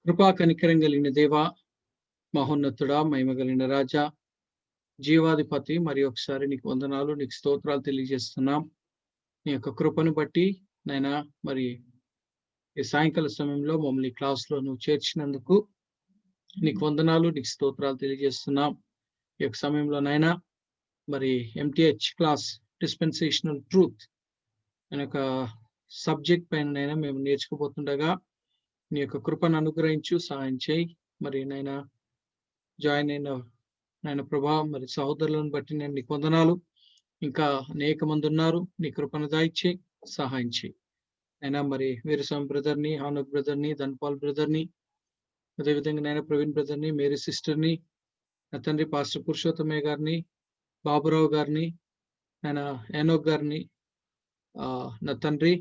కృపా కనికరం కలిగిన దేవ, మహోన్నతుడా, మహిమ కలిగిన రాజా, జీవాధిపతి, మరి ఒకసారి నీకు వందనాలు, నీకు స్తోత్రాలు తెలియజేస్తున్నాం. నీ యొక్క కృపను బట్టి నైనా మరి ఈ సాయంకాల సమయంలో మమ్మల్ని క్లాస్లో నువ్వు చేర్చినందుకు నీకు వందనాలు, నీకు స్తోత్రాలు తెలియజేస్తున్నాం. ఈ యొక్క సమయంలో నైనా మరి ఎంటీహెచ్ క్లాస్ డిస్పెన్సేషనల్ ట్రూత్ అనే ఒక సబ్జెక్ట్ పైన నైనా మేము నేర్చుకోబోతుండగా నీ యొక్క కృపను అనుగ్రహించు, సహాయం చేయి. మరి నైనా జాయిన్ అయిన నాయన ప్రభా, మరి సహోదరులను బట్టి నేను నీకు వందనాలు. ఇంకా అనేక మంది ఉన్నారు, నీ కృపను దాయిచ్చి సహాయం చేయి. అయినా మరి వీరస్వామి బ్రదర్ని, హానక్ బ్రదర్ని, ధన్పాల్ బ్రదర్ని, అదేవిధంగా నాయన ప్రవీణ్ బ్రదర్ని, మేరీ సిస్టర్ని, నా తండ్రి పాస్టర్ పురుషోత్తమయ్య గారిని, బాబురావు గారిని, ఆయన ఏనోక్ గారిని, నా తండ్రి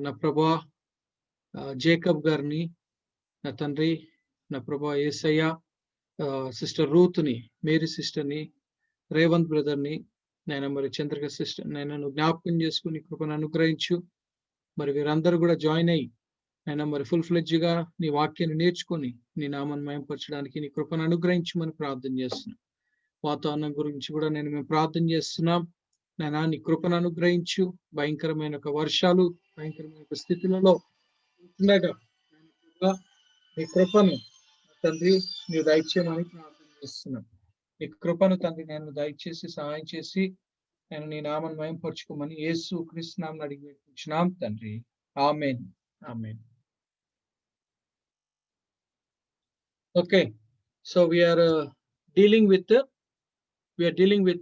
నా ప్రభా జేకబ్ గారిని, నా తండ్రి నా ప్రభా యేసయ్య, సిస్టర్ రూత్ని, మేరీ సిస్టర్ని, రేవంత్ బ్రదర్ని, నేను మరి చంద్రిక సిస్టర్ నేను జ్ఞాపకం చేసుకుని కృపను అనుగ్రహించు. మరి వీరందరూ కూడా జాయిన్ అయ్యి నేను మరి ఫుల్ ఫ్లెడ్జ్గా నీ వాక్యాన్ని నేర్చుకొని నీ నామాన్ని మయంపరచడానికి నీ కృపను అనుగ్రహించమని ప్రార్థన చేస్తున్నాం. వాతావరణం గురించి కూడా మేము ప్రార్థన చేస్తున్నాం. నేను నీ కృపను అనుగ్రహించు. భయంకరమైన ఒక వర్షాలు, భయంకరమైన ఒక స్థితులలో ఉండగా నీ కృపను తండ్రి నీవు దయచేయమని ప్రార్థన చేస్తున్నాం. నీ కృపను తండ్రి నేను దయచేసి సహాయం చేసి నేను నీ నామాన్ని మయంపరచుకోమని యేసు క్రీస్తు నామమున అడిగి వేడుకుంటున్నాం తండ్రి. ఆమేన్. ఆమేన్. Okay, so we are dealing with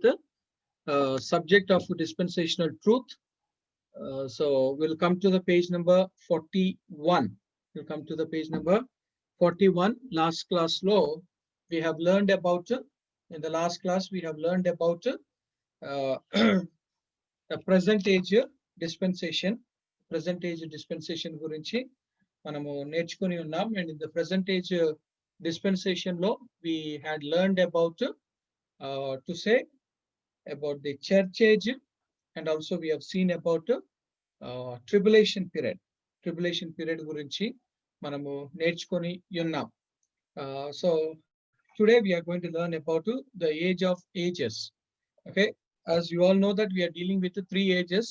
the subject of dispensational truth. So we'll come to the page number 41. We'll come to the page number 41. Last class law we have learned about in the last class we have learned about the present age dispensation గురించి మనము నేర్చుకొని ఉన్నాం. And in the present age dispensation law we had learned about to say about the church age, and also we have seen about tribulation period గురించి మనము నేర్చుకొని ఉన్నాం. So today we are going to learn about the age of ages. Okay, as you all know that we are dealing with the 3 ages: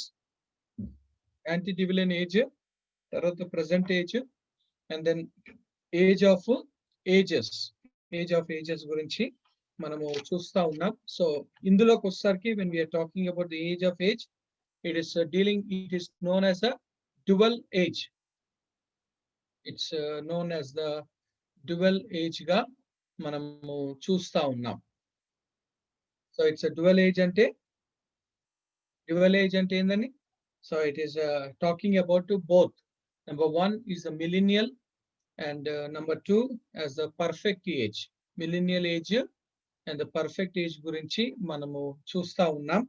antediluvian age, the present age, and then age of ages గురించి మనము చూస్తా ఉన్నాం. So ఇందులోకి వచ్చేసరికి when we are talking about the age of age, it is known as a dual age. It's known as the dual age గా మనము చూస్తా ఉన్నాం. సో ఇట్స్ dual age అంటే ఏందని? So it is talking about both. Number 1 is the millennial, and number 2 as the perfect age. Millennial age and the perfect age గురించి మనము చూస్తా ఉన్నాం.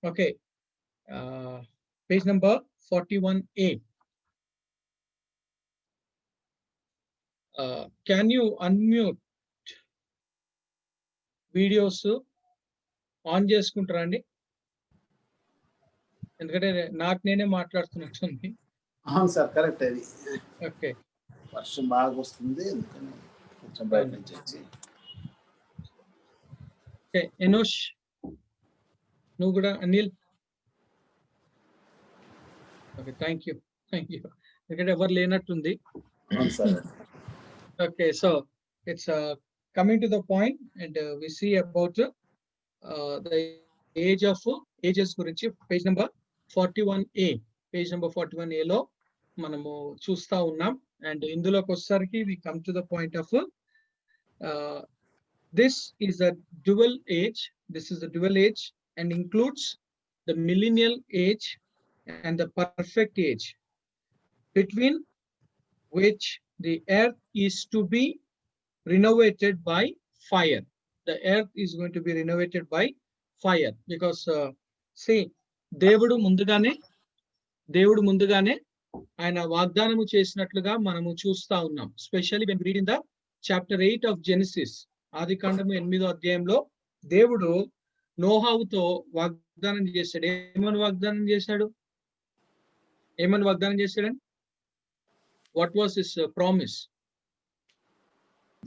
Okay, page number 41A. Can you unmute videos on చేసుకుంటారా అండి? ఎందుకంటే నాకు నేనే మాట్లాడుతున్నట్టుంది. అవును సార్, కరెక్ట్. అది ఓకే, వర్షం బాగా వస్తుంది, అందుకని కొంచెం బయట నుంచి వచ్చి. ఓకే, ఎనోష్ నువ్వు కూడా, అనిల్. Okay, thank you. ఎందుకంటే ఎవరు లేనట్టుంది. అవును sir. Okay, so it's coming to the point, and we see about the age of ages గురించి page number 41A. Page number 41A లో మనము చూస్తా ఉన్నాం. అండ్ ఇందులోకి వచ్చేసరికి we come to the point of this is a dual age. This is a dual age and includes the millennial age and the perfect age, between which the earth is to be renovated by fire. The earth is going to be renovated by fire because see, దేవుడు ముందుగానే ఆయన వాగ్దానము చేసినట్లుగా మనము చూస్తా ఉన్నాం. Specially when we read in the chapter 8 of Genesis, ఆదికాండము 8వ అధ్యాయంలో దేవుడు నోహావుతో వాగ్దానం చేశాడు. ఏమని వాగ్దానం చేశాడు? What was his promise?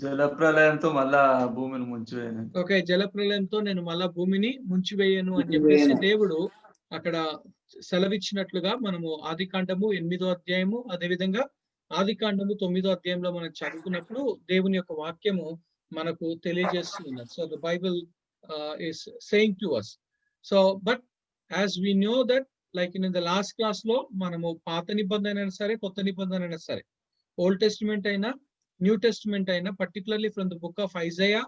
జలప్రలయంతో మళ్ళా భూమిని ముంచివేయను. ఓకే. జలప్రలయంతో నేను మళ్ళా భూమిని ముంచివేయను అని చెప్పేసి దేవుడు అక్కడ సెలవిచ్చినట్లుగా మనము ఆదికాండము 8వ అధ్యాయము, అదేవిధంగా ఆదికాండము 9వ అధ్యాయంలో మనం చదువుకున్నప్పుడు దేవుని యొక్క వాక్యము మనకు తెలియజేస్తూ ఉన్నది. So the Bible is saying to us. So but as we know that like in the last class లో మనము పాత నిబంధన అయినా సరే, కొత్త నిబంధన అయినా సరే, ఓల్డ్ టెస్టిమెంట్ అయినా, న్యూ టెస్టిమెంట్ అయినా, particularly from the book of Isaiah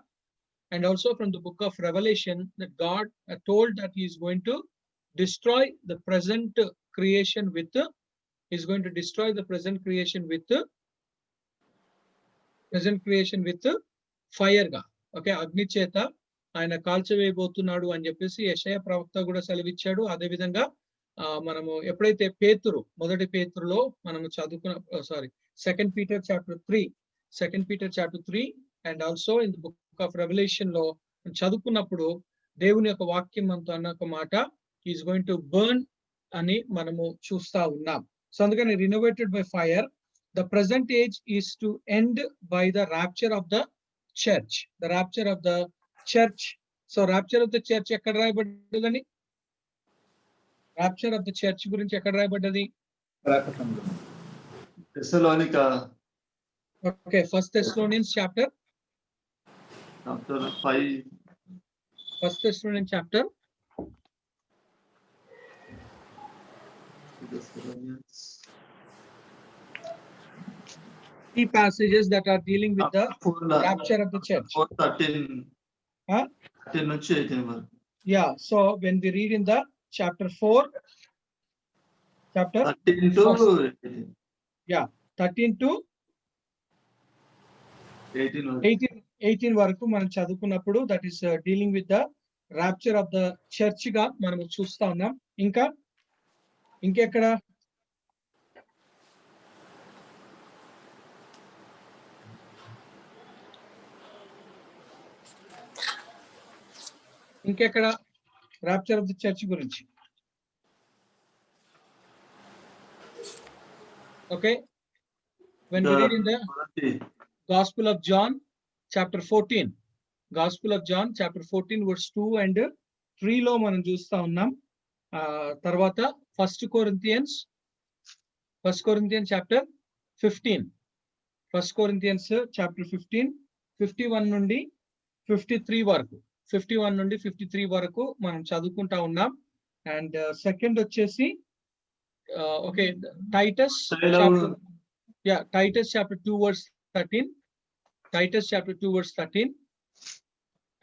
and also from the book of Revelation, that God told that he is going to destroy the present creation with fire గా, okay, అగ్ని చేత ఆయన కాల్చివేయబోతున్నాడు అని చెప్పేసి యెషయా ప్రవక్త కూడా సెలవిచ్చాడు. అదే విధంగా మనము ఎప్పుడైతే మొదటి పేతురులో మనము చదువుకున్న second Peter chapter 3 and also in the book of revolution లో చదువుకున్నప్పుడు దేవుని యొక్క వాక్యం అంతా అన్న ఒక మాట ఈస్ గోయింగ్ టు బర్న్ అని మనము చూస్తా ఉన్నాం. సో అందుకని renovated by fire, the present age is to end by the rapture of the church. So rapture of the church ఎక్కడ రాయబడ్డదని? రాప్చర్ ఆఫ్ ద చర్చ్ గురించి ఎక్కడ రాయబడ్డది? Thessalonica. Okay, first Thessalonians chapter 5. First Thessalonians chapter key passages that are dealing with the rapture of the church. 13 నుంచి 18 వరకు. Yeah, so when we read in the chapter 13 to 18. Yeah, 13 to 18 వరకు మనం చదువుకున్నప్పుడు that is dealing with the rapture of the church గా మనం చూస్తా ఉన్నాం. ఇంకెక్కడ? రాప్చర్ ఆఫ్ ది చర్చ్ గురించి? Okay, when we read in the Gospel of John chapter 14 verse 2 and 3 లో మనం చూస్తా ఉన్నాం. తర్వాత first Corinthians chapter 15, first Corinthians chapter 15 51 నుండి 53 వరకు మనం చదువుకుంటా ఉన్నాం. అండ్ సెకండ్ వచ్చేసి okay, Titus chapter 2 verse 13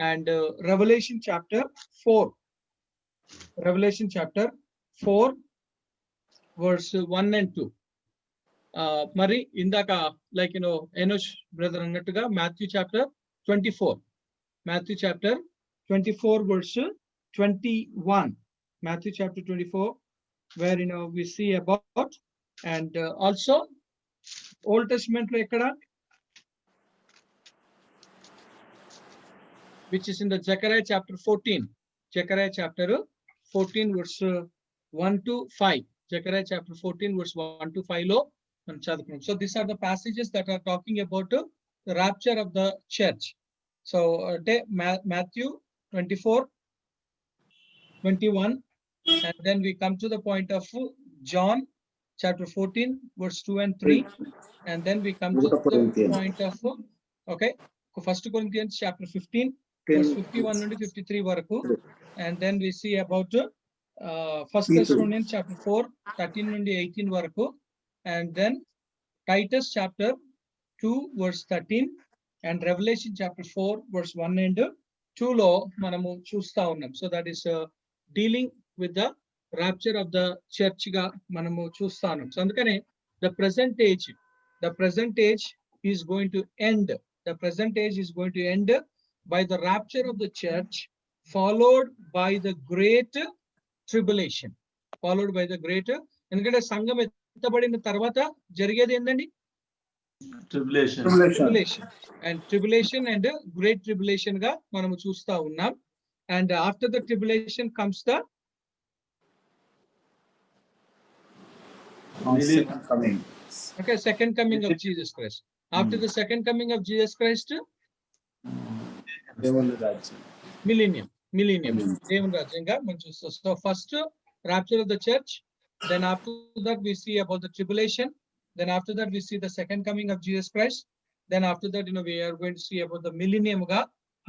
and Revelation chapter 4 verse 1 and 2. మరి ఇందాక లైక్ ఎనోష్ బ్రదర్ అన్నట్టుగా Matthew chapter 24 verse 21, Matthew chapter 24, where we see about, and also Old Testament lo ekkada, which is in the Zechariah chapter 14 verse 1 to 5. Zechariah chapter 14 verse 1 to 5 lo మనం చదువుకున్నాం. So these are the passages that are talking about the rapture of the church. So Matthew 24, 21, and then we come to the point of John chapter 14 verse 2 and 3, and then we come to the point of First Corinthians chapter 15 verse 51 నుండి 53 వరకు, and then we see about First Thessalonians chapter 4 13 నుండి 18 వరకు, and then Titus chapter 2 verse 13 and Revelation chapter 4 verse 1 and 2 లో మనము చూస్తా ఉన్నాం. So that is dealing with the rapture of the church గా మనము చూస్తా ఉన్నాం. సో అందుకనే the present age is going to end. by the rapture of the church, followed by the great tribulation. ఎందుకంటే సంఘం ఎత్తబడిన తర్వాత జరిగేది ఏంటండి? ట్రిబులేషన్ అండ్ గ్రేట్ ట్రిబులేషన్ గా మనము చూస్తా ఉన్నాం. And after the tribulation comes the second coming of Jesus Christ. After the second coming of Jesus Christ, దేవుని రాజ్యం. millennium. Millennium. దేవుని రాజ్యంగా మనం చూస్తాం. So first rapture of the church, then after that we see about the tribulation, then after that we see the second coming of Jesus Christ, then after that we are going to see about the millennium గా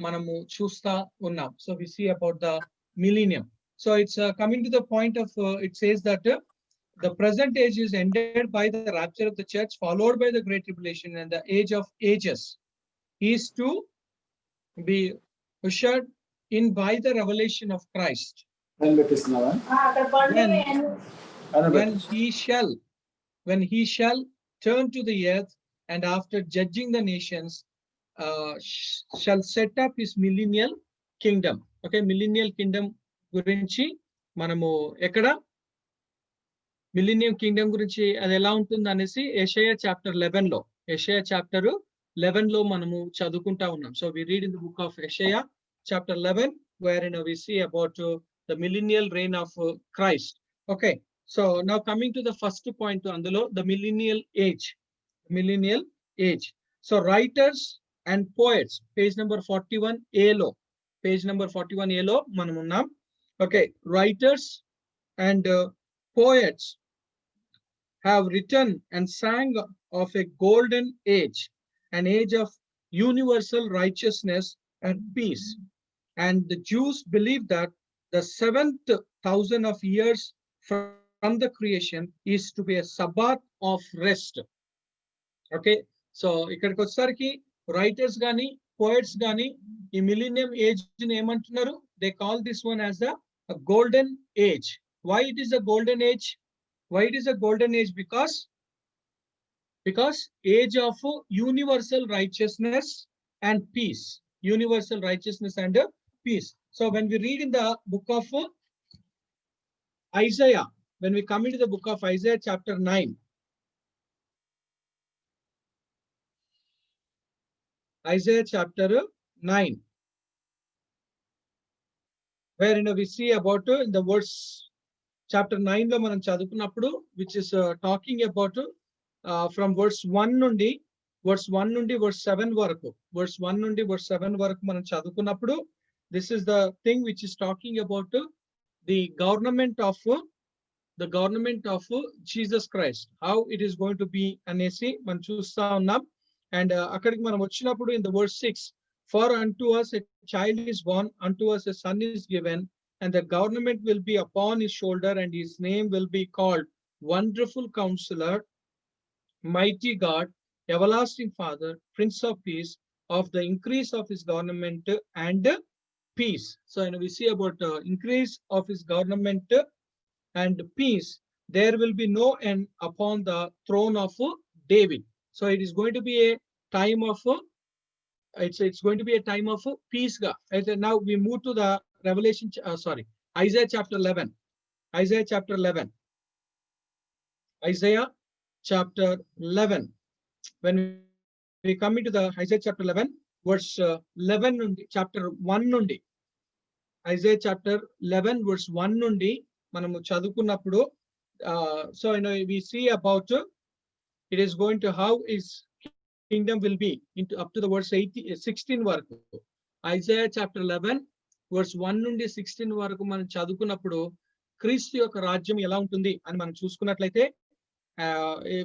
మనము చూస్తా ఉన్నాం. So we see about the millennium. So it's coming to the point of it says that the present age is ended by the rapture of the church, followed by the great tribulation, and the age of ages is to be ushered in by the revelation of Christ. అని పెట్టిస్తున్నావా? When he shall turn to the earth, and after judging the nations, shall set up his millennial kingdom. Okay, millennial kingdom గురించి మనము ఎక్కడ millennium Kingdom గురించి అది ఎలా ఉంటుంది అనేసి యెషయా చాప్టర్ 11 లో మనము చదువుకుంటా ఉన్నాం. So we read in the book of యెషయా chapter 11 where we see about the millennial reign of Christ. Okay, so now coming to the first point అందులో the millennial age. So writers and poets page number 41A లో మనం ఉన్నాం. Okay, writers and poets have written and sang of a golden age, an age of universal righteousness and peace. And the Jews believe that the 7,000 of years from the creation is to be a Sabbath of rest. Okay, so ikkadiki వచ్చేసరికి writers గాని poets గాని ఈ millennium age ని ఏమంటున్నారు? They call this one as a golden age. Why it is a golden age? Why it is a golden age? Because age of universal righteousness and peace. Universal righteousness and peace. So when we read in the book of Isaiah, when we come into the book of Isaiah chapter 9, Isaiah chapter 9, wherein we see about in the verse chapter 9 లో మనం చదువుకున్నప్పుడు which is talking about from verse 1 నుండి verse 7 వరకు మనం చదువుకున్నప్పుడు this is the thing which is talking about the government of Jesus Christ, how it is going to be అనేసి మనం చూస్తా ఉన్నాం. And అక్కడికి మనం వచ్చినప్పుడు in the verse 6, for unto us a child is born, unto us a son is given, and the government will be upon his shoulder, and his name will be called Wonderful Counselor, Mighty God, Everlasting Father, Prince of Peace. Of the increase of his government and peace. So we see about increase of his government and peace. There will be no end upon the throne of David. So it is going to be a time of it's going to be a time of peace. Now we move to the Isaiah chapter 11. Isaiah chapter 11. When we come into the Isaiah chapter 11, verse 11 nundi, chapter 1 nundi, Isaiah chapter 11 verse 1 nundi manamu chadukunnappudu, so we see about it is going to how his kingdom will be into up to the verse 16 వరకు. Isaiah chapter 11 verse 1 నుండి 16 వరకు మనం చదువుకున్నప్పుడు క్రీస్తు యొక్క రాజ్యం ఎలా ఉంటుంది అని మనం చూసుకున్నట్లయితే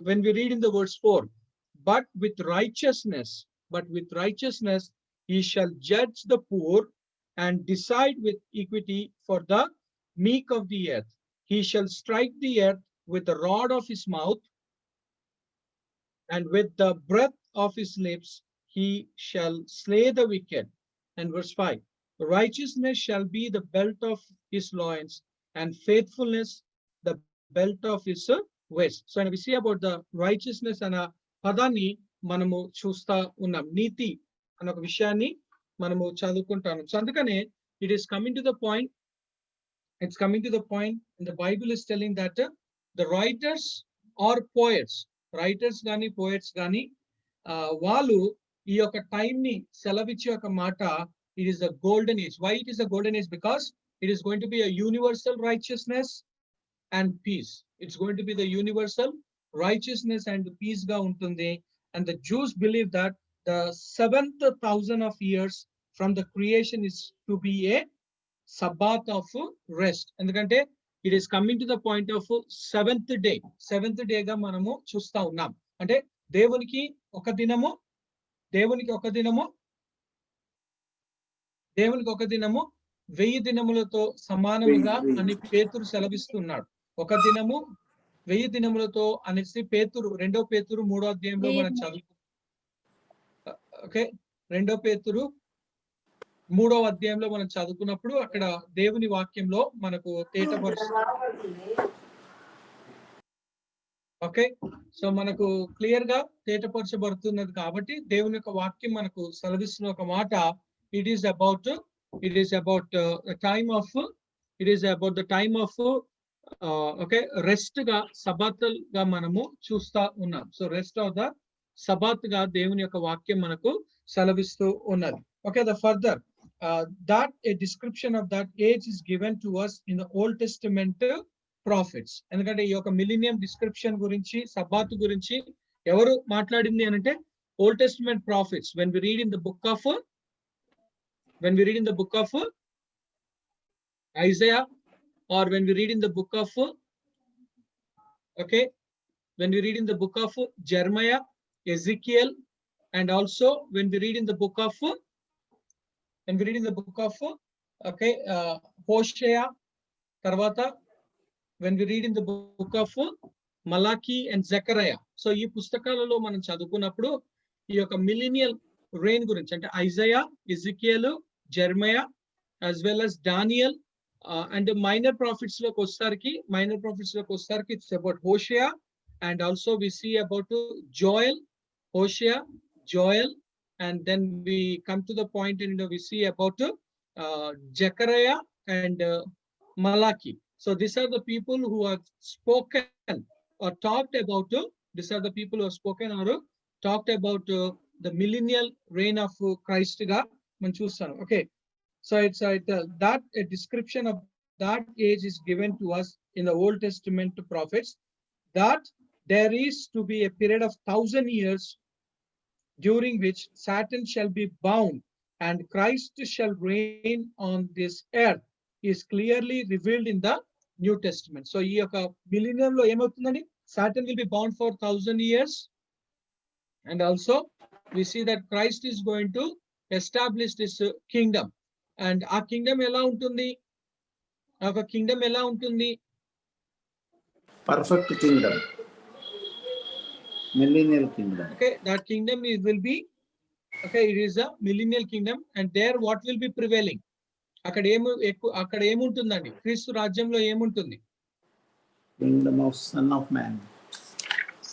when we read in the verse 4, but with righteousness he shall judge the poor and decide with equity for the meek of the earth. He shall strike the earth with the rod of his mouth, and with the breath of his lips he shall slay the wicked. And verse 5, righteousness shall be the belt of his loins, and faithfulness the belt of his waist. So we see about the righteousness and పదాన్ని మనము చూస్తా ఉన్నాం. నీతి అన్న ఒక విషయాన్ని మనము చదువుకుంటాము. So అందుకనే it is coming to the point, and the Bible is telling that the writers or poets, గాని పోయట్స్ గాని వాళ్ళు ఈ యొక్క టైం ని సెలవిచ్చే ఒక మాట, it is a golden age. Why it is a golden age? Because it is going to be a universal righteousness and peace. It's going to be the universal righteousness and peace గా ఉంటుంది. and the Jews believe that the 7,000 of years from the creation is to be a Sabbath of rest. ఎందుకంటే it is coming to the point of seventh day గా మనము చూస్తా ఉన్నాం. అంటే దేవునికి ఒక దినము దేవునికి ఒక దినము 1000 దినములతో సమానముగా అని పేతురు సెలవిస్తున్నాడు. ఒక దినము 1000 దినములతో అనేసి పేతురు 2 పేతురు 3వ అధ్యాయంలో మనం చదువు. ఓకే, 2 పేతురు 3వ అధ్యాయంలో మనం చదువుకున్నప్పుడు అక్కడ దేవుని వాక్యంలో మనకు ఓకే, సో మనకు క్లియర్ గా తేటపరచబడుతున్నది కాబట్టి దేవుని యొక్క వాక్యం మనకు సెలవిస్తున్న ఒక మాట, it is about the time of okay rest గా సబాత్ గా మనము చూస్తా ఉన్నాం. So rest of the Sabbath గా దేవుని యొక్క వాక్యం మనకు సెలవిస్తూ ఉన్నది. Okay, the further that a description of that age is given to us in the Old Testament prophets. ఎందుకంటే ఈ యొక్క మిలీనియం డిస్క్రిప్షన్ గురించి సబాత్ గురించి ఎవరు మాట్లాడింది అని అంటే Old Testament prophets. When we read in the book of Isaiah, or when we read in the book of Jeremiah, Ezekiel, and also when we read in the book of Hosea, tarvata when we read in the book of Malachi and Zechariah. So ఈ పుస్తకాలలో మనం చదువుకున్నప్పుడు ఈ యొక్క millennial reign గురించి అంటే Isaiah, Ezekiel, జెర్మయా as well as Daniel, and the minor prophets లోకి వచ్చేసరికి it's about Hosea, and also we see about Joel, Hosea, Joel, and then we come to the point and we see about Zechariah and Malachi. So these are the people who have spoken or talked about the millennial reign of Christ ga man chustam. Okay, so it's that a description of that age is given to us in the Old Testament prophets, that there is to be a period of 1,000 years during which Satan shall be bound and Christ shall reign on this earth, is clearly revealed in the New Testament. So ఈ యొక్క millennium లో ఏమవుతుందండి, Satan will be bound for 1,000 years, and also we see that Christ is going to establish this kingdom. And ఆ kingdom ఎలా ఉంటుంది, perfect kingdom, millennial kingdom. Okay, that kingdom will be, okay, it is a millennial kingdom, and there what will be prevailing, అక్కడ ఏముంటుందండి, క్రీస్తు రాజ్యంలో ఏముంటుంది? Kingdom of Son of Man.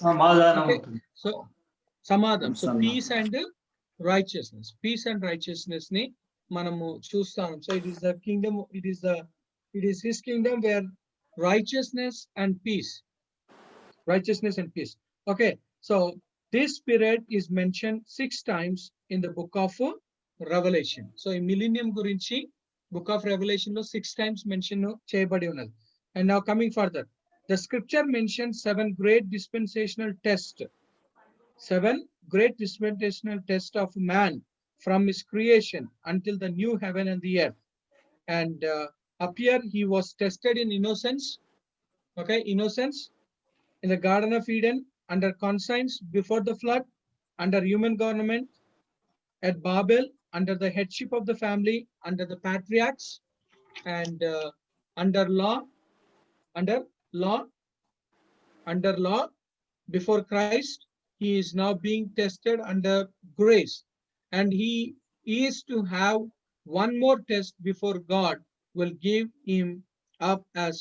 సమాధానం Okay, ఉంటుంది. so సమాధానం, so Son of peace and righteousness ని మనము చూస్తాం. So it is his kingdom where righteousness and peace. Okay, so this period is mentioned 6 times in the book of Revelation. So in millennium gurinchi book of Revelation lo 6 times mention cheyabadi unnadi. And now coming further, the scripture mentions 7 great dispensational tests of man from his creation until the new heaven and the earth. And up here he was tested in innocence, in the Garden of Eden, under conscience before the flood, under human government, at Babel, under the headship of the family, under the patriarchs, and under law before Christ. He is now being tested under grace, and he is to have one more test before God will give him up as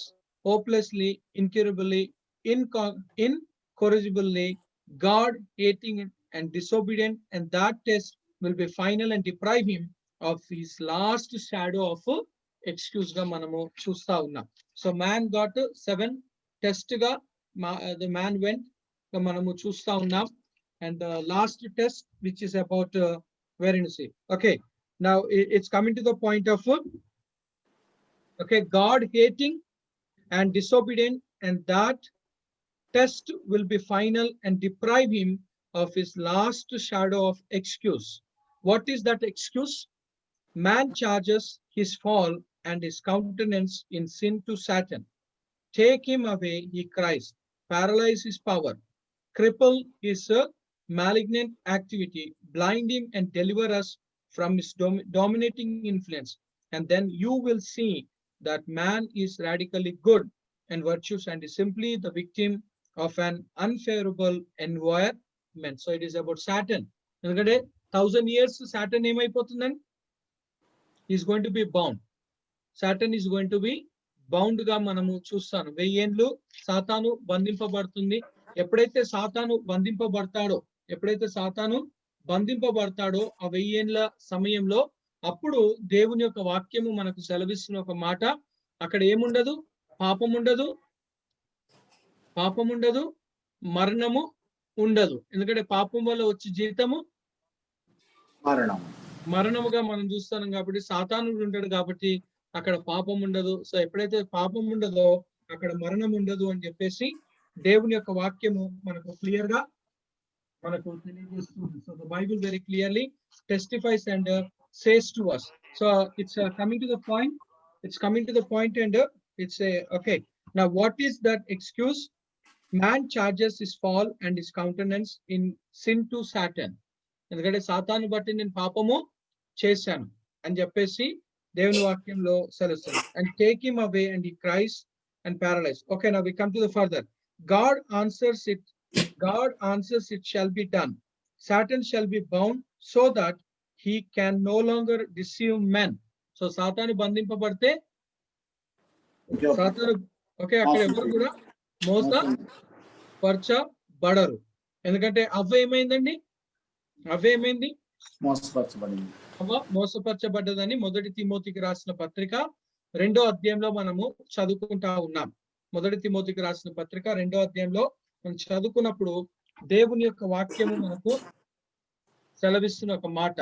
hopelessly, incurably, incorrigibly God-hating and disobedient, and that test will be final and deprive him of his last shadow of excuse ga manamu chusta unnam. So man got 7 test ga the man went ga manamu chusta unnam, and the last test, which is about where you see, okay, now it's coming to the point of okay, God hating and disobedient, and that test will be final and deprive him of his last shadow of excuse. What is that excuse? Man charges his fall and his countenance in sin to Satan. Take him away, he cries. Paralyze his power. Cripple his malignant activity. Blind him and deliver us from his dominating influence. And then you will see that man is radically good and virtuous and is simply the victim of an unfavorable environment. So it is about Saturn. ఎందుకంటే 1000 years Saturn ఏమైపోతుందండి? Is going to be bound. Saturn is going to be bound గా మనము చూస్తాను. 1000 ఏండ్లు సాతాను బంధింపబడుతుంది. ఎప్పుడైతే సాతాను బంధింపబడతాడో ఆ 1000 ఏండ్ల సమయంలో అప్పుడు దేవుని యొక్క వాక్యము మనకు సెలవిస్తున్న ఒక మాట, అక్కడ ఏముండదు? పాపం ఉండదు, మరణము ఉండదు. ఎందుకంటే పాపం వల్ల వచ్చే జీతము మరణముగా మనం చూస్తాం కాబట్టి సాతానుడు ఉంటాడు కాబట్టి అక్కడ పాపం ఉండదు. సో ఎప్పుడైతే పాపం ఉండదో అక్కడ మరణం ఉండదు అని చెప్పేసి దేవుని యొక్క వాక్యము మనకు క్లియర్ గా మనకు తెలియజేస్తుంది. So the Bible very clearly టెస్టిఫైస్ and says to us. So it's coming to the point. And it's a okay. Now what is that excuse? Man charges his fall and his countenance in sin to Satan. ఎందుకంటే సాతాను బట్టి నేను పాపము చేశాను అని చెప్పేసి దేవుని వాక్యంలో సెలవుస్తుంది. And take him away and he cries and paralyzed. Okay, now we come to the further. God answers it shall be done. Satan shall be bound so that he can no longer deceive men. So సాతాను బంధింపబడితే సాతాను అక్కడ ఎవరు కూడా మోసపరచబడరు. ఎందుకంటే అవ్వ ఏమైంది? మోసపరచబడ్డదని 1 తిమోతికి రాసిన పత్రిక 2వ అధ్యాయంలో మనము చదువుకుంటా ఉన్నాం. 1 తిమోతికి రాసిన పత్రిక 2వ అధ్యాయంలో మనం చదువుకున్నప్పుడు దేవుని యొక్క వాక్యము మనకు సెలవిస్తున్న ఒక మాట.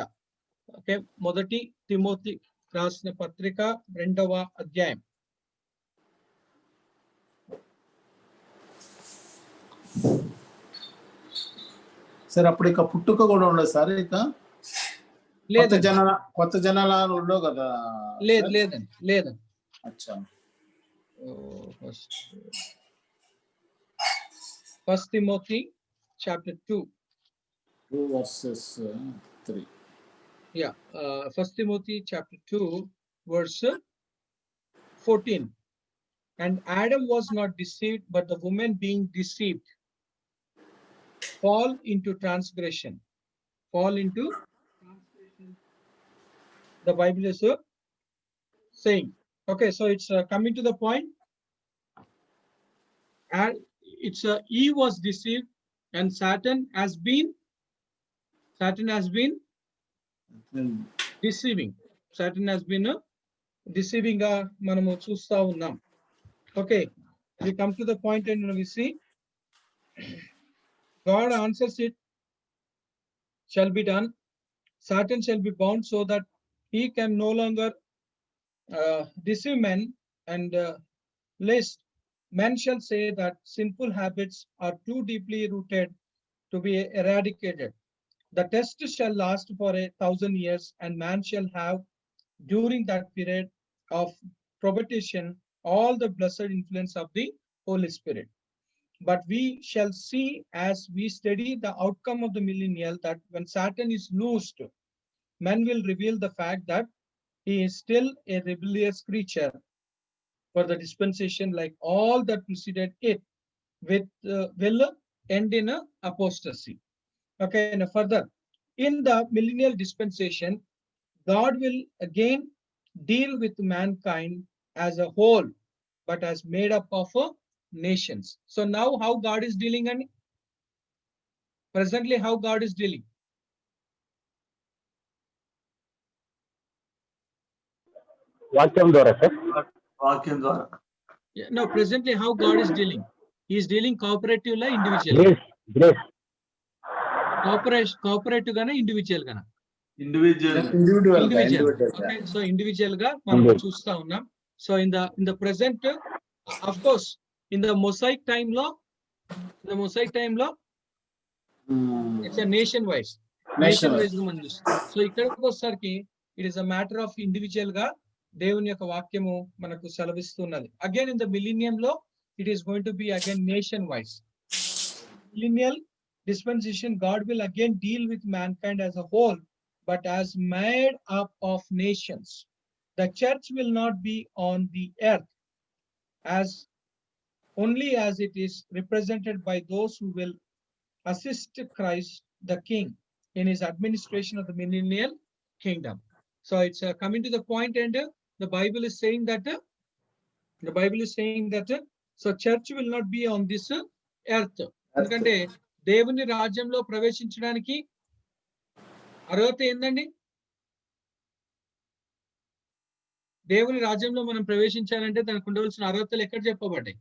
ఓకే, 1 తిమోతి రాసిన పత్రిక 2వ అధ్యాయం. సార్ అప్పుడు ఇక పుట్టుక కూడా ఉండదు సార్, ఇక కొత్త జనాలు ఉండవు కదా? లేదండి. అచ్చా. First Timothy chapter 2 verses 3. Yeah, 1 Timothy chapter 2 verse 14. And Adam was not deceived, but the woman being deceived fall into transgression. The Bible is saying. Okay, so it's coming to the point. And it's Eve was deceived and Satan has been deceiving. Satan has been deceiving గా మనము చూస్తా ఉన్నాం. Okay, we come to the point and we see God answers it shall be done. Satan shall be bound so that he can no longer deceive men, and lest men shall say that sinful habits are too deeply rooted to be eradicated. The test shall last for 1,000 years, and man shall have during that period of probation all the blessed influence of the Holy Spirit. But we shall see as we study the outcome of the millennial that when Satan is loosed, men will reveal the fact that he is still a rebellious creature for the dispensation, like all that preceded it, with will end in apostasy. Okay, and further, in the millennial dispensation, God will again deal with mankind as a whole, but as made up of nations. So now how God is dealing, and presently how God is dealing? వాక్యం ద్వారా sir. No, presently how God is dealing? He is dealing cooperative la individual. Grace. Cooperative gana individual gana? Individual. Okay, so individual ga మనం చూస్తా ఉన్నాం. So in the present, of course, in the Mosaic time లో it's nation wise మనం చూస్తాం. So ఇక్కడికి వచ్చేసరికి it is a matter of individual గా దేవుని యొక్క వాక్యము మనకు సెలవిస్తున్నది. అగైన్ ఇన్ ద మిలీనియం లో it is going to be again nation wise. Millennial dispensation, God will again deal with mankind as a whole, but as made up of nations. The church will not be on the earth as only as it is represented by those who will assist Christ the King in his administration of the millennial kingdom. So it's coming to the point, and the Bible is saying that so church will not be on this earth. ఎందుకంటే దేవుని రాజ్యంలో ప్రవేశించడానికి అర్హత ఏందండి? దేవుని రాజ్యంలో మనం ప్రవేశించాలంటే దానికి ఉండవలసిన అర్హతలు ఎక్కడ చెప్పబడ్డాయి?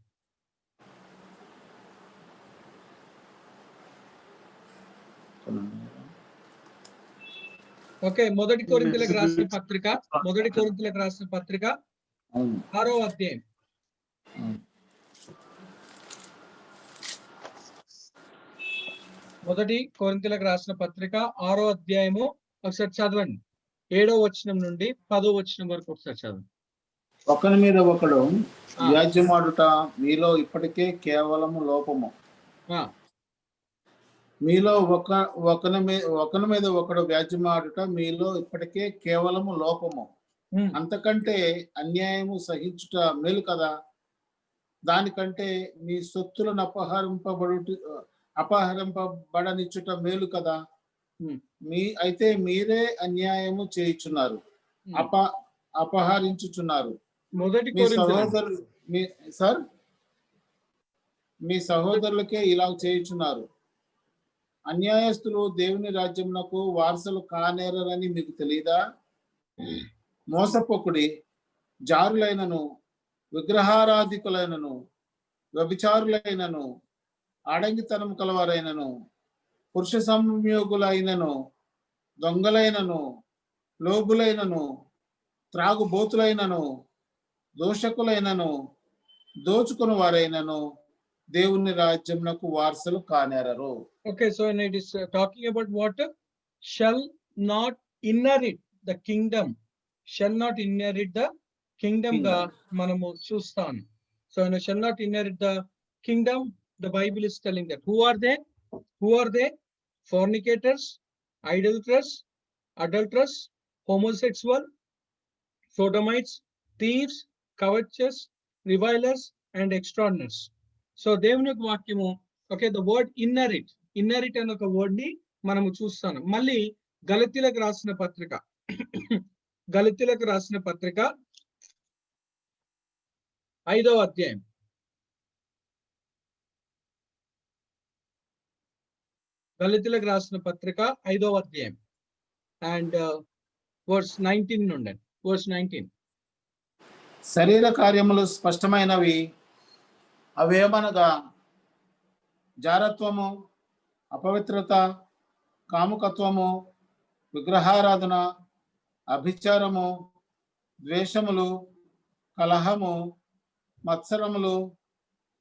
ఓకే, మొదటి కొరింథీయులకు రాసిన పత్రిక 6వ అధ్యాయం. మొదటి కొరింథీయులకు రాసిన పత్రిక 6వ అధ్యాయము ఒకసారి చదవండి. 7వ వచనం నుండి 10వ వచనం వరకు ఒకసారి చదవండి. ఒకరి మీద ఒకడు వ్యాజ్యమాడుట మీలో ఇప్పటికే కేవలము లోపము. మీలో ఒకరి మీద ఒకడు వ్యాజ్యమాడుట మీలో ఇప్పటికే కేవలము లోపము. అంతకంటే అన్యాయము సహించుట మేలు కదా. దానికంటే మీ సొత్తులను అపహరింపబడనిచ్చుట మేలు కదా. అయితే మీరే అన్యాయము చేయుచున్నారు, అపహరించుచున్నారు. మీ సహోదరులకే ఇలా చేయుచున్నారు. అన్యాయస్తులు దేవుని రాజ్యమునకు వారసులు కానేరని మీకు తెలియదా? మోసపోకుడి, జారులైనను, విగ్రహారాధికులైనను, వ్యభిచారులైనను, ఆడంగితనం కలవారైనను, పురుష సంయోగులైనను, దొంగలైనను, లోబులైనను, త్రాగుబోతులైనను, దోషకులైనను, దోచుకుని వారైనను దేవుని రాజ్యమునకు వారసులు కానేరరు. Okay, so it is talking about what shall not inherit the kingdom. Shall not inherit the kingdom ga manamu chustanu. So shall not inherit the kingdom. The Bible is telling that. Who are they? Fornicators, adulterers, homosexual, sodomites, thieves, covetous, revilers, and extortioners. So దేవుని యొక్క వాక్యము, okay, the word ఇన్నరిట్ అనే ఒక word ని మనము చూస్తాను. మళ్ళీ గలతీలకు రాసిన పత్రిక 5వ అధ్యాయం. గలతీలకు రాసిన పత్రిక 5వ అధ్యాయం అండ్ వర్స్ 19 నుండి. వర్స్ 19. శరీర కార్యములు స్పష్టమైనవి. అవేమనగా జారత్వము, అపవిత్రత, కాముకత్వము, విగ్రహారాధన, అభిచారము, ద్వేషములు, కలహము, మత్సరములు,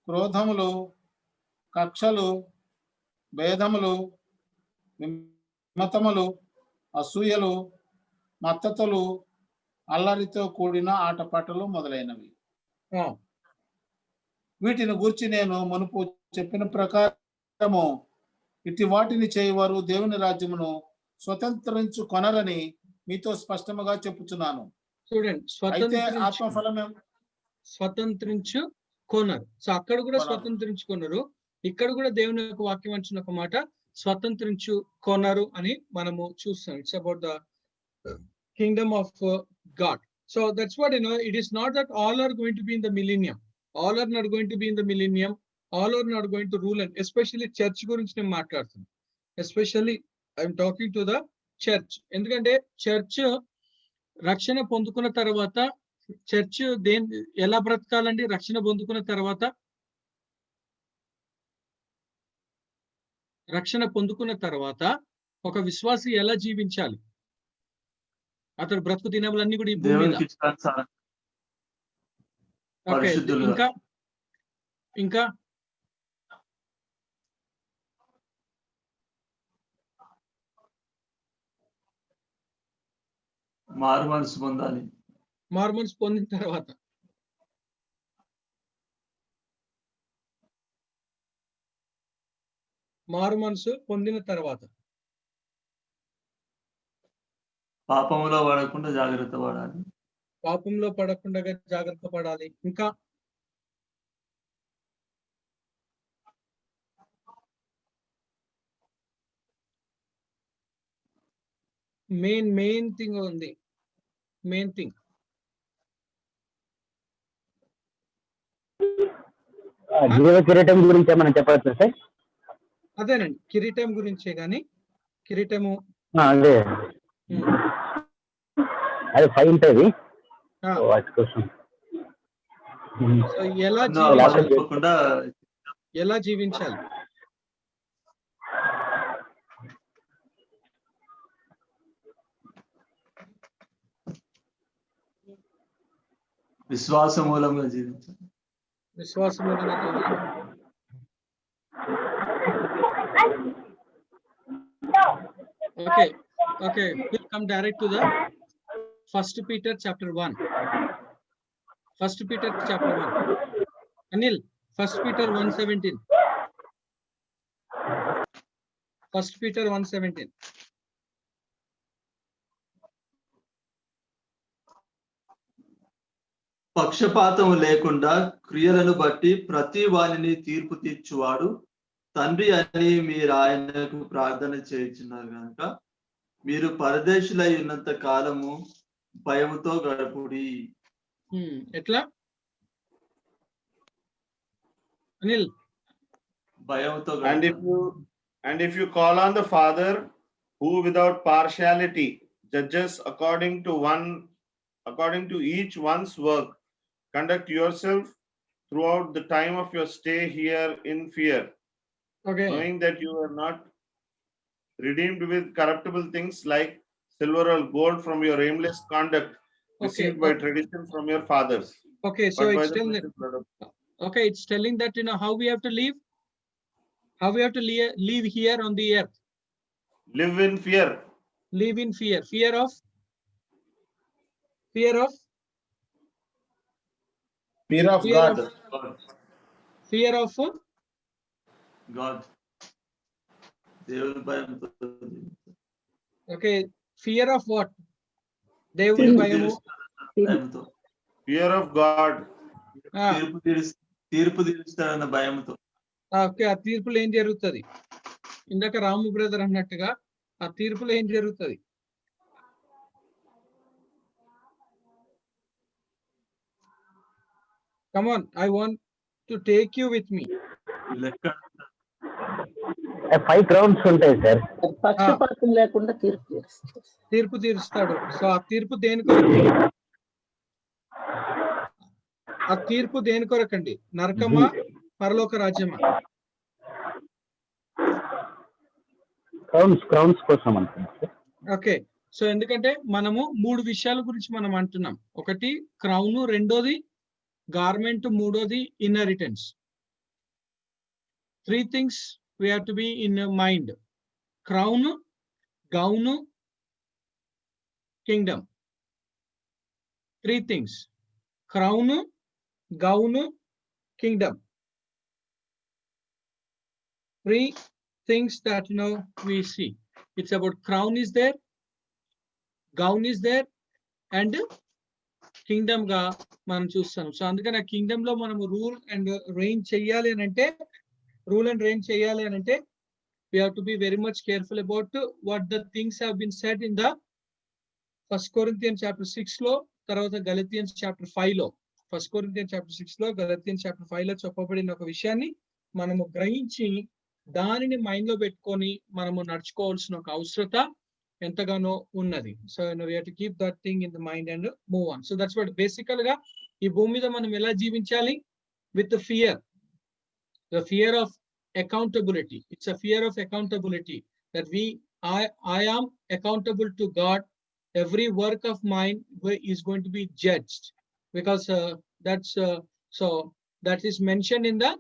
క్రోధములు, కక్షలు, భేదములు, విమతములు, అసూయలు, మత్తతులు, అల్లరితో కూడిన ఆటపాటలు మొదలైనవి. వీటిని గూర్చి నేను మునుపు చెప్పిన ప్రకారము ఇట్టి వాటిని చేయవారు దేవుని రాజ్యమును స్వతంత్రించుకొనరని మీతో స్పష్టముగా చెప్పుచున్నాను. చూడండి, స్వతంత్రించుకొనరు. సో అక్కడ కూడా స్వతంత్రించుకొనరు, ఇక్కడ కూడా దేవుని యొక్క వాక్యం అంటున్న ఒక మాట స్వతంత్రించుకొనరు అని మనము చూస్తాం. It's about the kingdom of God. So that's what, it is not that all are going to be in the millennium. All are not going to be in the millennium. All are not going to rule, and especially church గురించి నేను మాట్లాడుతున్నాను. Especially I'm talking to the church. ఎందుకంటే church రక్షణ పొందుకున్న తర్వాత church ఎలా బ్రతకాలండి? రక్షణ పొందుకున్న తర్వాత ఒక విశ్వాసి ఎలా జీవించాలి? అతడు బ్రతుకు దినములన్నీ కూడా ఈ భూమి మీద. ఇంకా మారు మనసు పొందాలి. మారు మనసు పొందిన తర్వాత. మారు మనసు పొందిన తర్వాత. పాపములో పడకుండా జాగ్రత్త పడాలి. పాపంలో పడకుండా జాగ్రత్త పడాలి. ఇంకా మెయిన్ థింగ్ ఉంది. మెయిన్ థింగ్ జీవ కిరీటం గురించి ఏమైనా చెప్పవచ్చు సార్? అదేనండి, కిరీటం గురించే గాని కిరీటము అదే అది పై ఉంటుంది ఆ, వాటి కోసం. సో ఎలా ఎన్నో జీవించాలి? మరచిపోకుండా ఎలా జీవించాలి? విశ్వాస మూలంగా జీవించాలి. విశ్వాసమూలంగా జీవించాలి. Okay, okay. We'll come direct to the 1 Peter chapter 1. 1 Peter chapter 1. Anil, 1 Peter 1:17. 1 Peter 1:17. పక్షపాతము లేకుండా క్రియలను బట్టి ప్రతి వానిని తీర్పు తీర్చువాడు తండ్రి అని మీరు ఆయనకు ప్రార్థన చేయించున్నారు కనుక మీరు పరదేశులై ఉన్నంత కాలము భయముతో గడుపుడి. ఎట్లా అనిల్? భయముతో And if you call on the Father, who without partiality judges according to each one's work, conduct yourself throughout the time of your stay here in fear, Okay. knowing that you are not redeemed with corruptible things like silver or gold from your aimless conduct received by tradition from your fathers. Okay, so but by it's the telling precious blood of okay, it's telling that how we have to live, how we have to live here on the earth. Live in fear. Live in fear. Fear of Fear of Fear God. fear of God. దేవుని భయంతో okay, fear of what? దేవుని భయము. భయంతో Fear of God. తీర్పు తీరుస్తాడన్న భయంతో. Okay, ఆ తీర్పులో ఏం జరుగుతుంది? ఇందాక రాము బ్రదర్ అన్నట్టుగా ఆ తీర్పులో ఏం జరుగుతుంది? Come on, I want to take you with me. లెక్క 5 crowns ఉంటాయి సార్. పక్షపాతం లేకుండా తీర్పు తీరుస్తాడు. సో ఆ తీర్పు దేని కొరకు? ఆ తీర్పు దేని కొరకండి? నరకమా, పరలోక రాజ్యమా? క్రౌన్స్ కోసం అనుకుంటా. ఓకే, సో ఎందుకంటే మనము 3 విషయాల గురించి మనం అంటున్నాం. ఒకటి క్రౌన్, రెండోది గార్మెంట్, మూడోది inheritance. 3 things we have to be in mind: crown, gown, kingdom. 3 things: crown, gown, kingdom. 3 things that we see. It's about crown is there, gown is there, and kingdom ga మనం చూస్తాం. So అందుకని ఆ Kingdom లో మనం rule and rain చేయాలి అని అంటే we have to be very much careful about what the things have been said in the 1 Corinthians chapter 6 లో, తర్వాత Galatians chapter 5 లో. 1 Corinthians chapter 6 లో, Galatians chapter 5 లో చెప్పబడిన ఒక విషయాన్ని మనము గ్రహించి దానిని మైండ్ లో పెట్టుకొని మనము నడుచుకోవాల్సిన ఒక అవసరత ఎంతగానో ఉన్నది. So we have to keep that thing in the mind and move on. So that's what basically గా ఈ భూమి మీద మనం ఎలా జీవించాలి? With the fear of accountability. It's a fear of accountability that I am accountable to God. Every work of mine is going to be judged, because that is mentioned in the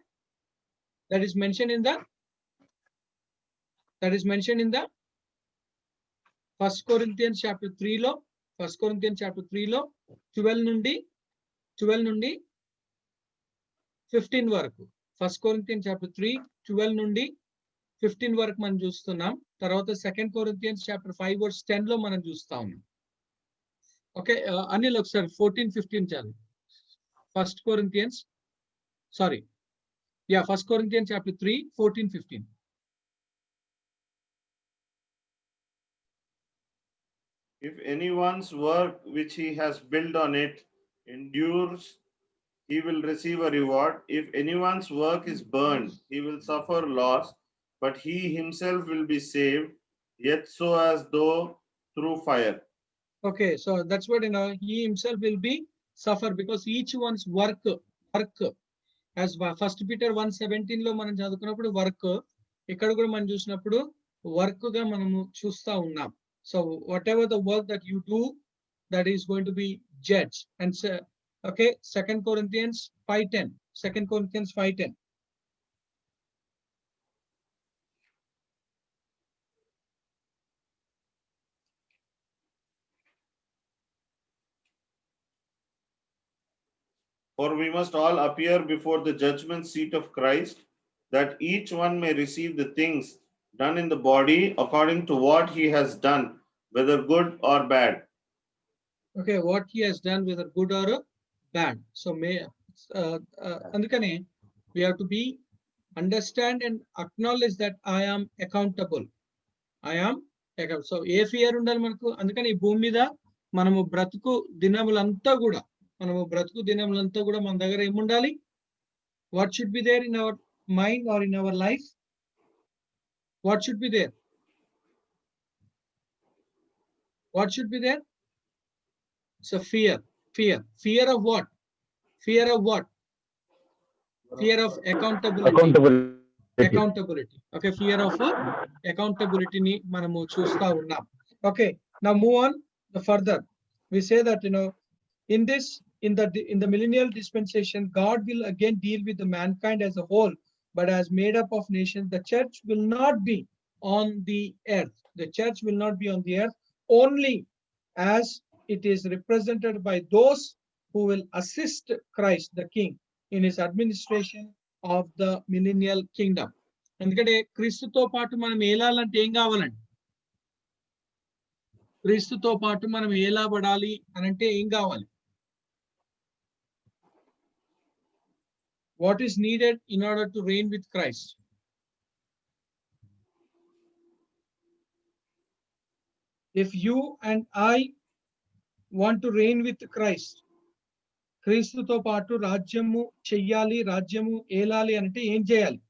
1 Corinthians chapter 3 లో, first Corinthians chapter 3 లో 12 నుండి 15 వరకు. First Corinthians chapter 3 12 నుండి 15 వరకు మనం చూస్తున్నాం. తర్వాత second Corinthians chapter 5 verse 10 లో మనం చూస్తా ఉన్నాం. ఓకే, అనిల్ ఒకసారి 14-15 చదువు. First Corinthians chapter 3 14-15. If anyone's work which he has built on it endures, he will receive a reward. If anyone's work is burned, he will suffer loss, but he himself will be saved, yet so as though through fire. Okay, so that's what he himself will be suffer, because each one's work as first Peter 1:17 లో మనం చదువుకున్నప్పుడు work, ఇక్కడ కూడా మనం చూసినప్పుడు work గా మనము చూస్తా ఉన్నాం. So whatever the work that you do, that is going to be judged. And okay, 2 Corinthians 5:10. For we must all appear before the judgment seat of Christ, that each one may receive the things done in the body according to what he has done, whether good or bad. Okay, what he has done, whether good or bad. So andukane we have to be understand and acknowledge that I am accountable. So A fear ఉండాలి మనకు? అందుకని ఈ భూమి మీద మనము బ్రతుకు దినములంతా కూడా మన దగ్గర ఏముండాలి? What should be there in our mind or in our life? What should be there? So fear of what? Fear of accountability. Okay, fear of accountability ni manamu chusta unnam. Okay, now move on further. We say that in the millennial dispensation, God will again deal with the mankind as a whole, but as made up of nations. The church will not be on the earth. The church will not be on the earth only as it is represented by those who will assist Christ the King in his administration of the millennial kingdom. ఎందుకంటే క్రీస్తుతో పాటు మనం ఏలాలంటే ఏం కావాలండి? క్రీస్తుతో పాటు మనం ఏలాబడాలి అనంటే ఏం కావాలి? What is needed in order to reign with Christ? If you and I want to reign with Christ, క్రీస్తుతో పాటు రాజ్యము చెయ్యాలి, రాజ్యము ఏలాలి అంటే ఏం చేయాలి?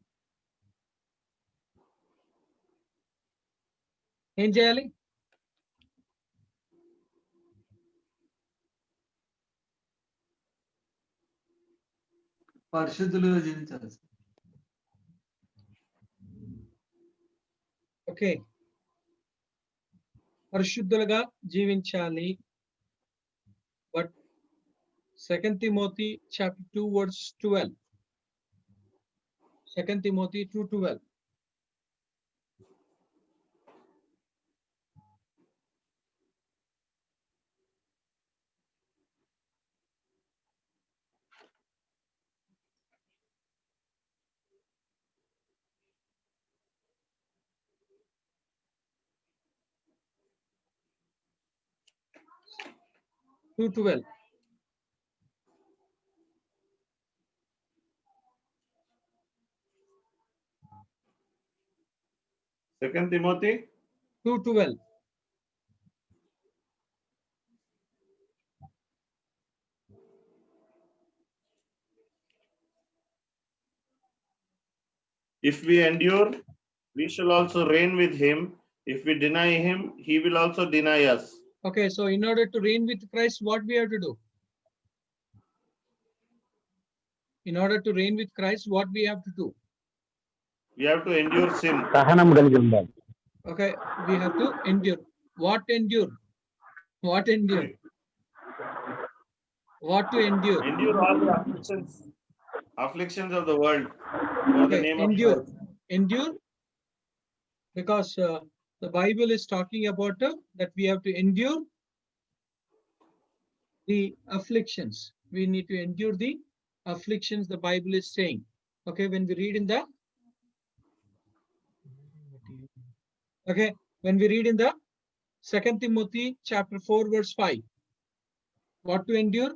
పరిశుద్ధులుగా జీవించాలి. ఓకే, పరిశుద్ధులుగా జీవించాలి. But 2 Timothy chapter 2 verse 12. 2 Timothy 2:12. Second Timothy 2:12. If we endure, we shall also reign with him. If we deny him, he will also deny us. Okay, so in order to reign with Christ, what we have to do? In order to reign with Christ, what we have to do? We have to endure sin. సహనం కలిగి ఉండాలి. Okay, we have to endure. What endure? What endure? What to endure? Endure all the afflictions of the world for the Okay, name endure. of God. Endure, because the Bible is talking about that we have to endure the afflictions. We need to endure the afflictions, the Bible is saying. Okay, when we read in the okay, when we read in the 2 Timothy chapter 4 verse 5, what to endure?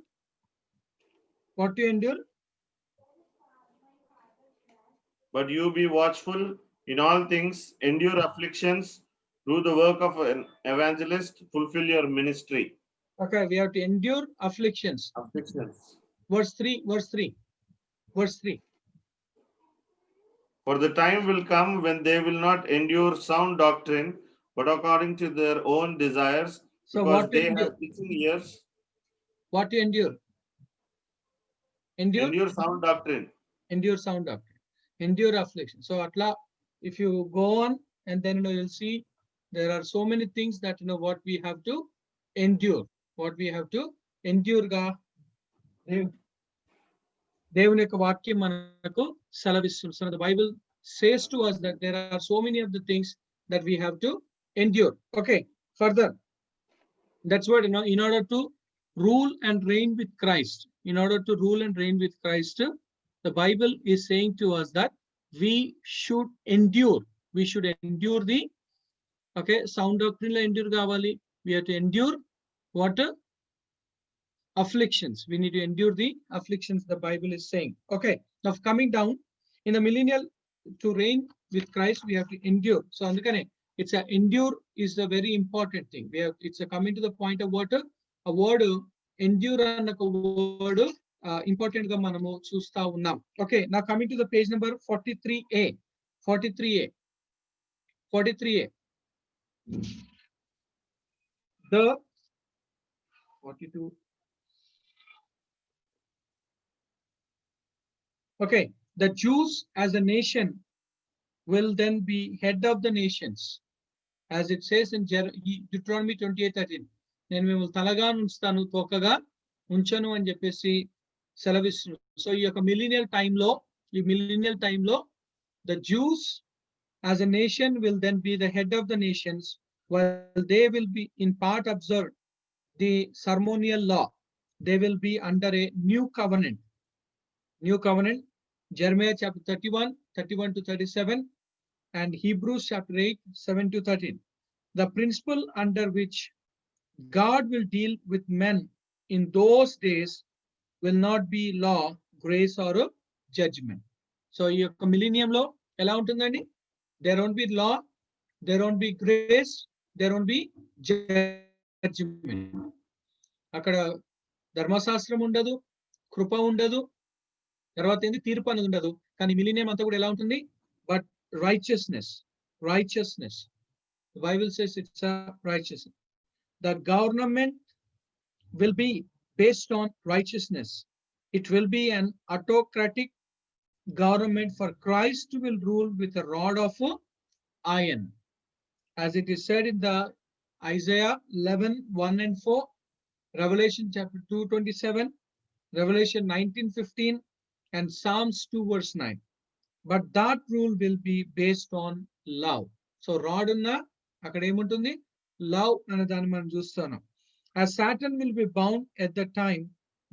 What to endure? But you be watchful in all things, endure afflictions, do the work of an evangelist, fulfill your ministry. Okay, we have to endure afflictions. Afflictions. Verse 3, verse 3, verse 3. For the time will come when they will not endure sound doctrine, but according to their own desires, So because what to they endure? have itching ears. What to endure? Endure? Endure sound doctrine. Endure sound doctrine. Endure affliction. So atla, if you go on and then you'll see there are so many things that what we have to endure. What we have to endure ga దేవుని యొక్క వాక్యం మనకు సెలవిస్తుంది. So the Bible says to us that there are so many of the things that we have to endure. Okay, further. That's what, in order to rule and reign with Christ, in order to rule and reign with Christ, the Bible is saying to us that we should endure. We should endure the, okay, sound doctrine la endure kavali. We have to endure what? Afflictions. We need to endure the afflictions, the Bible is saying. Okay, now coming down in the millennial, to reign with Christ, we have to endure. So andukane it's a endure is a very important thing. We have, it's a coming to the point of what a word endure and a word important ga manamu chusta unnam. Okay, now coming to the page number 43A. 43A. 43A. The 42. Okay, the Jews as a nation will then be head of the nations, as it says in Deuteronomy 28:13. నేను మిమ్మల్ని తలగా ఉంచుతాను, తోకగా ఉంచను అని చెప్పేసి సెలవిస్తుంది. So ఈ యొక్క millennial టైంలో the Jews as a nation will then be the head of the nations, while they will be in part observe the ceremonial law. They will be under a new covenant. New covenant, Jeremiah chapter 31 to 37, and Hebrews chapter 8, 7 to 13. The principle under which God will deal with men in those days will not be law, grace, or a judgment. So ఈ యొక్క millennium లో ఎలా ఉంటుందండి? There won't be law, there won't be grace, there won't be judgment. అక్కడ ధర్మశాస్త్రం ఉండదు, కృప ఉండదు, తర్వాత ఏంది తీర్పు అనేది ఉండదు. కానీ మిలీనియం అంతా కూడా ఎలా ఉంటుంది? But righteousness. The Bible says it's a righteousness. The government will be based on righteousness. It will be an autocratic government, for Christ will rule with a rod of iron, as it is said in the Isaiah 11:1 and 4, Revelation chapter 2:27, Revelation 19:15, and Psalms 2 verse 9. But that rule will be based on love. So rod unna akkada emuntundi? Love ane danni manam chustunam. As Satan will be bound at the time,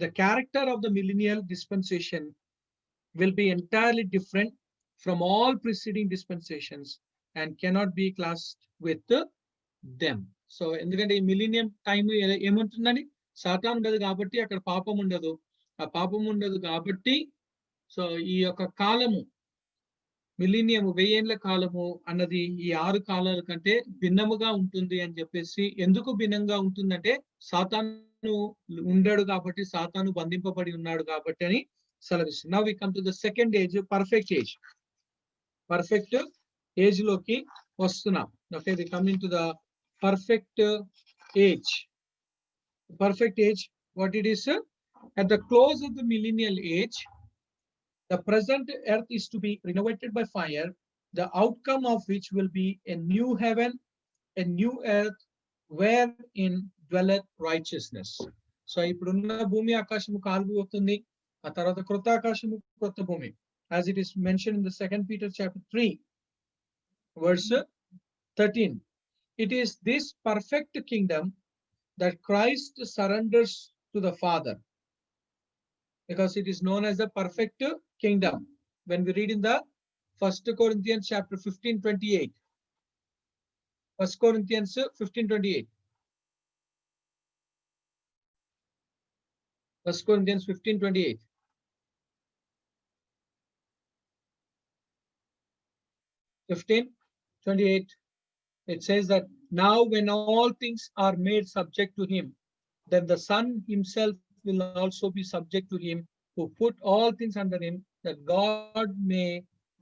the character of the millennial dispensation will be entirely different from all preceding dispensations and cannot be classed with them. So ఎందుకంటే ఈ millennium time ఏముంటుందని? సాతాను ఉండదు కాబట్టి అక్కడ పాపం ఉండదు. ఆ పాపం ఉండదు కాబట్టి సో ఈ యొక్క కాలము మిలీనియం 1000 ఏళ్ల కాలము అన్నది ఈ 6 కాలాల కంటే భిన్నముగా ఉంటుంది అని చెప్పేసి. ఎందుకు భిన్నంగా ఉంటుందంటే సాతాను ఉండడు కాబట్టి, సాతాను బంధింపబడి ఉన్నాడు కాబట్టి అని సెలవిస్తుంది. Now we come to the second age, perfect age. Perfect age లోకి వస్తున్నాం. Okay, we come in to the perfect age. Perfect age, what it is? At the close of the millennial age, the present earth is to be renovated by fire, the outcome of which will be a new heaven, a new earth, wherein dwelleth righteousness. So ఇప్పుడున్న భూమి ఆకాశము కాలిపోతుంది, ఆ తర్వాత కృత ఆకాశము కొత్త భూమి, as it is mentioned in the 2 Peter chapter 3 verse 13. It is this perfect kingdom that Christ surrenders to the Father, because it is known as the perfect kingdom. When we read in the 1 Corinthians chapter 15:28, 1 Corinthians 15:28, 1 Corinthians 15:28. 15:28, it says that now when all things are made subject to him, then the Son himself will also be subject to him who put all things under him, that God may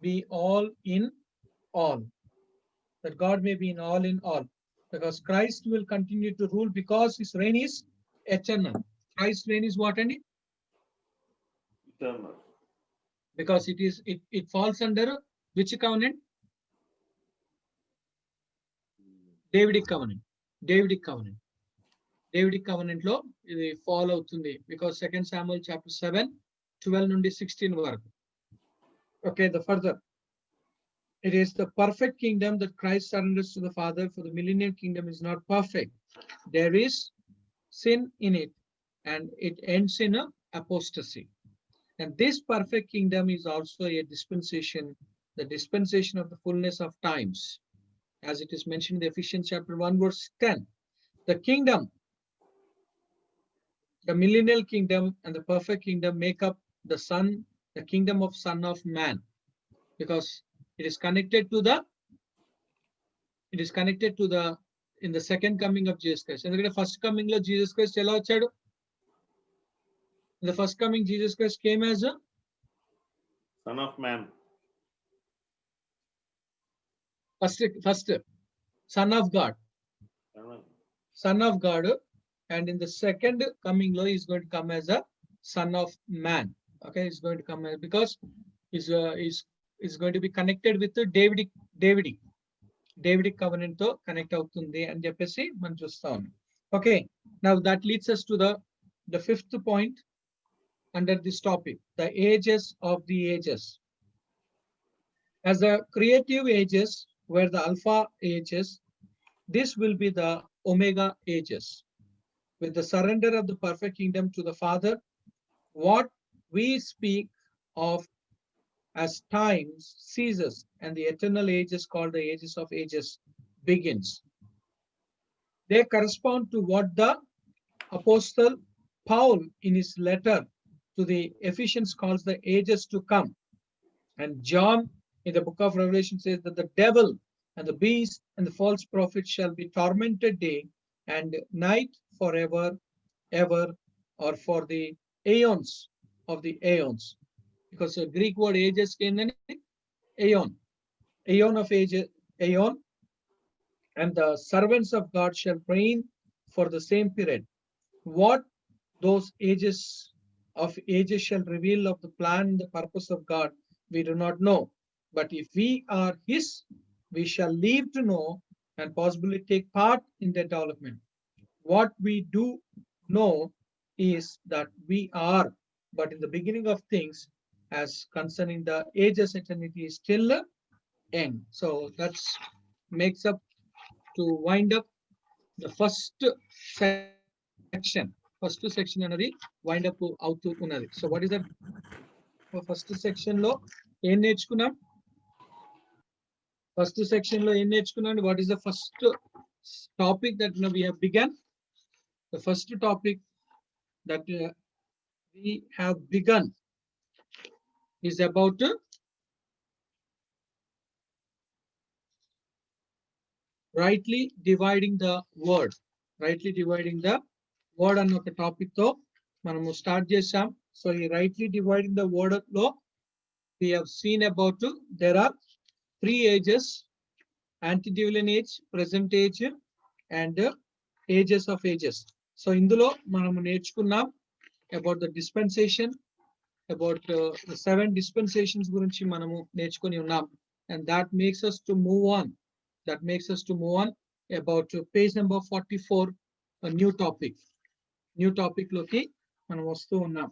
be all in all. That God may be in all. Because Christ will continue to rule because his reign is eternal. Christ's reign is what? And Eternal. because it falls under which covenant? Davidic covenant. Davidic covenant. Davidic covenant లో ఇది follow అవుతుంది, because 2 Samuel chapter 7, 12 నుండి 16 వరకు. Okay, the further. It is the perfect kingdom that Christ surrenders to the Father, for the millennial kingdom is not perfect. There is sin in it, and it ends in a apostasy. And this perfect kingdom is also a dispensation, the dispensation of the fullness of times, as it is mentioned in Ephesians chapter 1, verse 10. The kingdom, the millennial kingdom and the perfect kingdom make up the Son, the kingdom of Son of Man, because it is connected to the in the second coming of Jesus Christ. And the first coming of Jesus Christ, ఎలా వచ్చాడు? In the first coming, Jesus Christ came as a Son of Man. first Son of God. Son of God, and in the second coming law, he is going to come as a Son of Man. Okay, he's going to come as, because is going to be connected with the Davidic covenant to connect అవుతుంది అని చెప్పేసి మనం చూస్తాం. Okay, now that leads us to the fifth point under this topic, the ages of the ages. As the creative ages were the alpha ages, this will be the omega ages. With the surrender of the perfect kingdom to the Father, what we speak of as times ceases, and the eternal ages called the ages of ages begins. They correspond to what the Apostle Paul in his letter to the Ephesians calls the ages to come. And John in the book of Revelation says that the devil and the beast and the false prophet shall be tormented day and night forever, ever, or for the aeons of the aeons. Because the Greek word ages came in aeon, aeon of ages, aeon, and the servants of God shall reign for the same period. What those ages of ages shall reveal of the plan, the purpose of God, we do not know. But if we are his, we shall live to know and possibly take part in their development. What we do know is that we are, but in the beginning of things, as concerning the ages, eternity is still end. So that's makes up to wind up the first section. First section another wind up అవుతూ ఉన్నది. So what is that? First section లో ఏం నేర్చుకున్నాం? First section లో ఏం నేర్చుకున్నాం? What is the first topic that we have begun? The first topic that we have begun is about rightly dividing the word. Rightly dividing the word అన్న ఒక topic తో మనము స్టార్ట్ చేసాం. సో ఈ rightly dividing the word లో we have seen about there are 3 ages: antediluvian age, present age, and ages of ages. So ఇందులో మనము నేర్చుకున్నాం about the dispensation, about the 7 dispensations గురించి మనము నేర్చుకొని ఉన్నాం. And that makes us to move on. That makes us to move on about page number 44, a new topic. New topic లోకి మనం వస్తూ ఉన్నాం.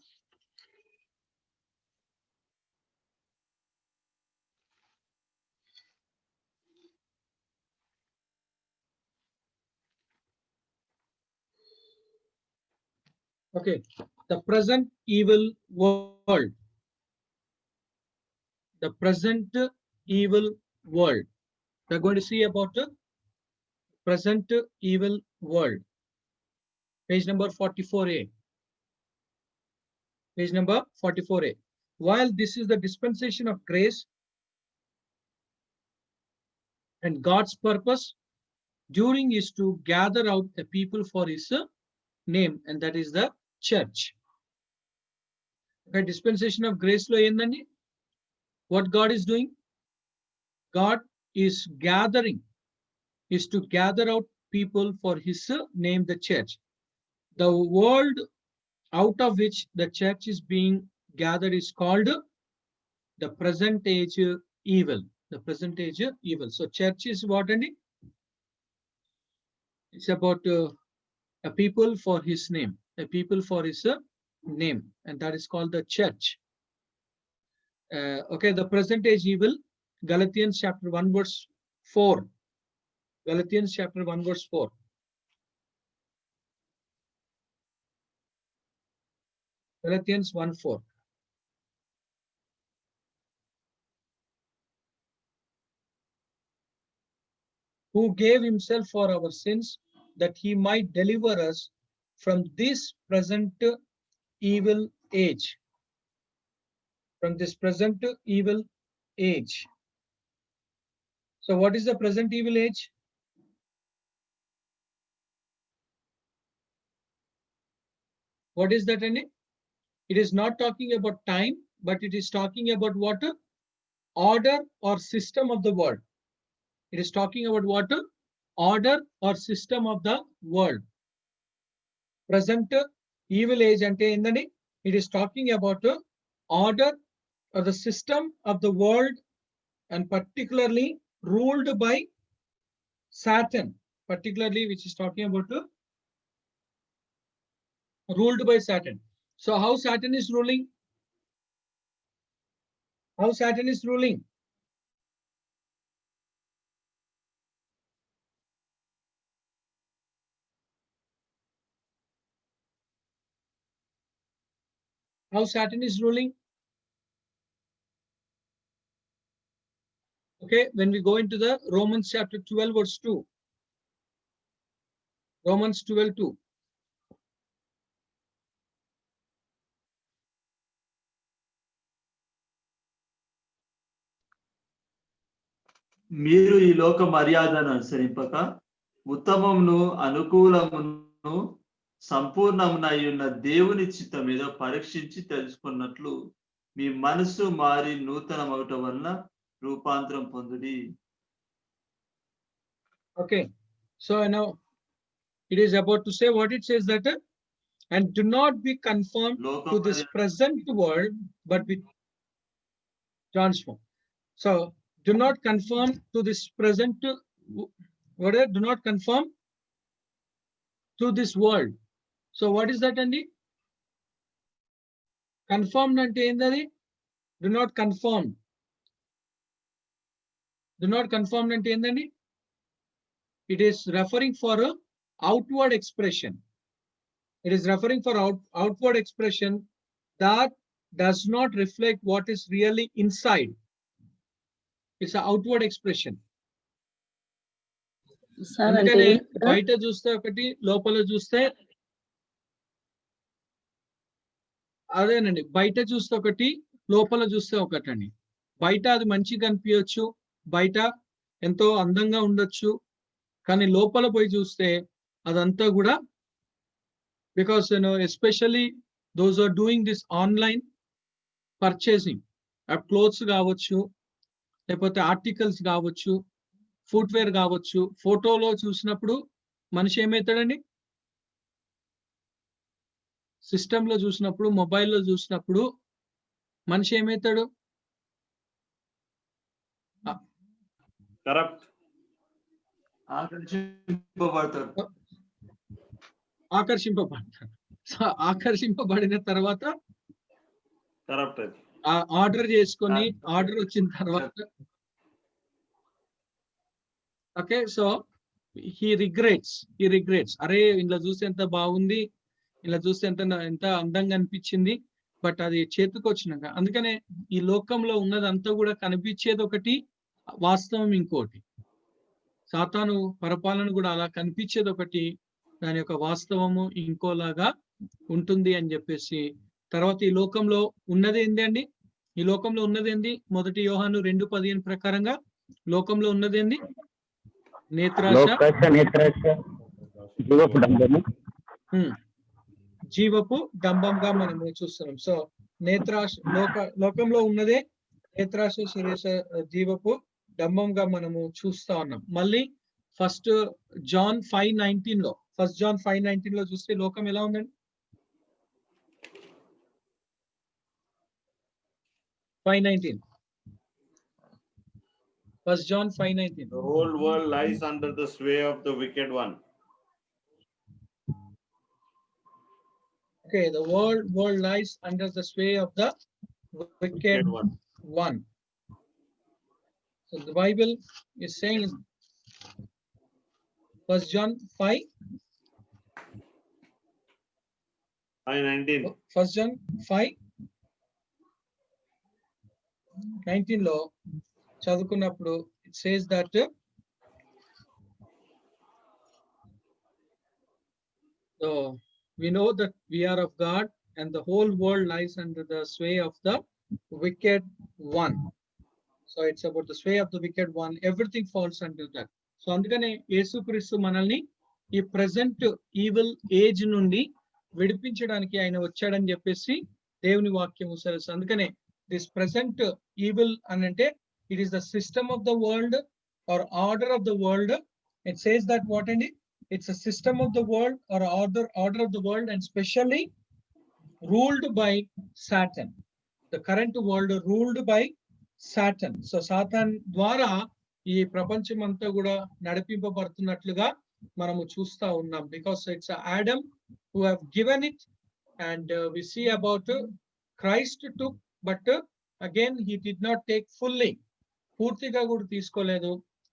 Okay, the present evil world. The present evil world. We're going to see about the present evil world. Page number 44A. Page number 44A. While this is the dispensation of grace and God's purpose during is to gather out the people for his name, and that is the church. Okay, dispensation of grace lo endandi, what God is doing? God is gathering, is to gather out people for his name, the church. The world out of which the church is being gathered is called the present age evil. The present age evil. So church is what, Andy? It's about a people for his name, a people for his name, and that is called the church. Okay, the present age evil, Galatians chapter 1 verse 4. Galatians chapter 1 verse 4. Galatians 1:4. Who gave himself for our sins that he might deliver us from this present evil age. From this present evil age. So what is the present evil age? What is that, Andy? It is not talking about time, but it is talking about what? Order or system of the world. It is talking about what? Order or system of the world. Present evil age ante endani? It is talking about order or the system of the world, and particularly ruled by Saturn, particularly which is talking about ruled by Saturn. So how Saturn is ruling? How Saturn is ruling? How Saturn is ruling? Okay, when we go into the Romans chapter 12 verse 2. Romans 12:2. మీరు ఈ లోక మర్యాదను అనుసరింపక ఉత్తమమును అనుకూలమును సంపూర్ణమునయ్యున్న దేవుని చిత్తం మీద పరీక్షించి తెలుసుకున్నట్లు మీ మనసు మారి నూతనమగుట వలన రూపాంతరం పొందుడి. Okay, so now it is about to say what it says that and do not be conformed to this present world, but be transformed. So do not conform to this present, what is, do not conform to this world. So what is that, Andy? Conformed ante endadi? Do not conform. Do not conform ante endadi? It is referring for a outward expression. It is referring for outward expression that does not reflect what is really inside. It's an outward expression. Sir అంటే అందుకనే బయట చూస్తే ఒకటి, లోపల చూస్తే అదేనండి. బయట చూస్తే ఒకటి, లోపల చూస్తే ఒకటండి. బయట అది మంచిగా కనిపించచ్చు, బయట ఎంతో అందంగా ఉండొచ్చు, కానీ లోపల పోయి చూస్తే అదంతా కూడా, because especially those who are doing this online purchasing of clothes కావచ్చు, లేకపోతే ఆర్టికల్స్ కావచ్చు, ఫుట్వేర్ కావచ్చు, ఫోటోలో చూసినప్పుడు మనిషి ఏమవుతాడండి? సిస్టంలో చూసినప్పుడు, మొబైల్లో చూసినప్పుడు మనిషి ఏమవుతాడు? Corrupt. ఆకర్షింపబడతాడు. ఆకర్షింపబడతాడు. సో ఆకర్షింపబడిన తర్వాత Corrupt. ఆర్డర్ చేసుకొని, ఆర్డర్ వచ్చిన తర్వాత ఓకే, సో he regrets. అరే ఇంట్లో చూసి ఎంత బాగుంది, ఇలా చూస్తే ఎంత అందంగా అనిపించింది. బట్ అది చేతికి వచ్చినాక, అందుకనే ఈ లోకంలో ఉన్నదంతా కూడా కనిపించేది ఒకటి, వాస్తవం ఇంకోటి. సాతాను పరిపాలన కూడా అలా కనిపించేది ఒకటి, దాని యొక్క వాస్తవము ఇంకోలాగా ఉంటుంది అని చెప్పేసి. తర్వాత ఈ లోకంలో ఉన్నది ఏంది అండి? ఈ లోకంలో ఉన్నది ఏంది? 1 యోహాను 2:15 ప్రకారంగా లోకంలో ఉన్నది ఏంది? నేత్రాశ, లోకాశ, నేత్రాశ, జీవపు డంబము. జీవపు డంబంగా మనము చూస్తున్నాం. సో నేత్రాశ లోకంలో ఉన్నదే నేత్రాశ, శరీరాశ, జీవపు డంబంగా మనము చూస్తా ఉన్నాం. మళ్ళీ ఫస్ట్ జాన్ 5:19 లో చూస్తే లోకం ఎలా ఉందండి? 5:19 1 John 5:19. The whole world lies under the sway of the wicked one. Okay, the world lies under the sway of the wicked one. So the Bible is saying in 1 John 5:19. 1 John 5:19 లో చదువుకున్నప్పుడు it says that so we know that we are of God and the whole world lies under the sway of the wicked one. So it's about the sway of the wicked one. Everything falls under that. So అందుకనే యేసుక్రీస్తు మనల్ని ఈ present evil age నుండి విడిపించడానికి ఆయన వచ్చాడని చెప్పేసి దేవుని వాక్యము సెలవుస్తుంది. అందుకనే దిస్ ప్రెసెంట్ ఈవిల్ అని అంటే it is the system of the world or order of the world. It says that what అండి? It's a system of the world or order of the world and specially ruled by Satan. The current world ruled by Satan. So Satan ద్వారా ఈ ప్రపంచం అంతా కూడా నడిపింపబడుతున్నట్లుగా మనము చూస్తా ఉన్నాం. Because it's Adam who have given it and we see about Christ took, but again he did not take fully. పూర్తిగా కూడా తీసుకోలేదు.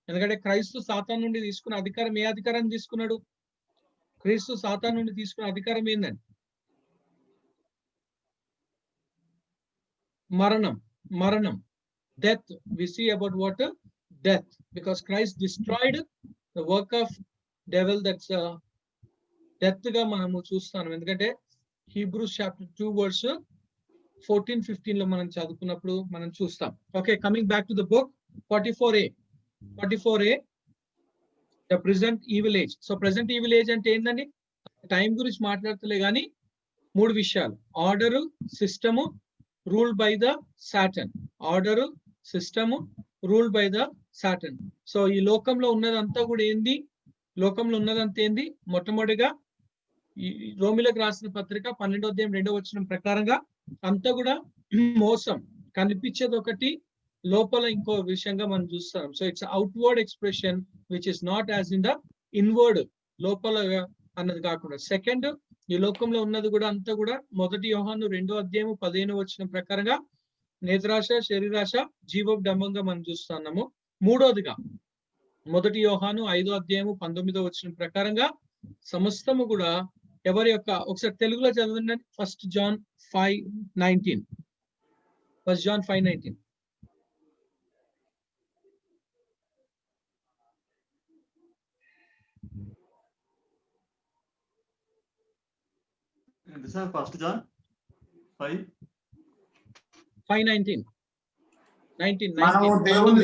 ఎందుకంటే క్రీస్తు సాతాను నుండి తీసుకున్న అధికారం, ఏ అధికారాన్ని తీసుకున్నాడు? క్రీస్తు సాతాను నుండి తీసుకున్న అధికారం ఏందండి? మరణం. Death. We see about what? Death. Because Christ destroyed the work of devil. That's death గా మనము చూస్తాం. ఎందుకంటే Hebrews chapter 2 verse 14-15 లో మనం చదువుకున్నప్పుడు మనం చూస్తాం. Okay, coming back to the book 44a, the present evil age. So present evil age అంటే ఏంటండి? టైం గురించి మాట్లాడతలే కానీ 3 విషయాలు: order, system, ruled by the Satan. Order, system, ruled by the Satan. So ఈ లోకంలో ఉన్నదంతా కూడా ఏంది? మొట్టమొదటిగా ఈ రోమిలకు రాసిన పత్రిక 12:2 అంతా కూడా మోసం. కనిపించేది ఒకటి, లోపల ఇంకో విషయంగా మనం చూస్తాం. So it's outward expression which is not as in the inward, లోపల అన్నది కాకుండా. సెకండ్, ఈ లోకంలో ఉన్నది కూడా అంతా కూడా 1 యోహాను 2:15 ప్రకారంగా నేత్రాశ, శరీరాశ, జీవపు డంబంగా మనం చూస్తున్నాము. మూడోదిగా 1 యోహాను 5:19 ప్రకారంగా సమస్తము కూడా ఎవరి యొక్క, ఒకసారి తెలుగులో చదవండి. 1 John 5:19. 1 John 5:19. Sir 1 John 5:19. మనము దేవుని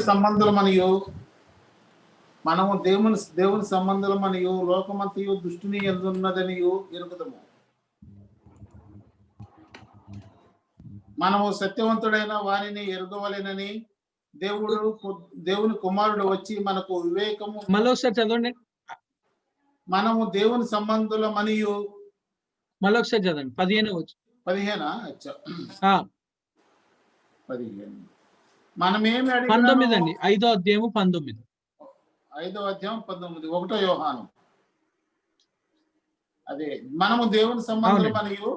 సంబంధులమనియు లోకమంతయు దుష్టుని యందున్నదనియు ఎరుగుదము. మనము సత్యవంతుడైన వానిని ఎరుగవలెనని దేవుని కుమారుడు వచ్చి మనకు వివేకము. మళ్ళొకసారి చదవండి. మనము దేవుని సంబంధులమనియు. మళ్ళొకసారి చదవండి. 15. 15. మనమేమి 19 అండి. 5వ అధ్యాయము 19. 5వ అధ్యాయం 19. 1 యోహాను. అదే, మనము దేవుని సంబంధులమనియు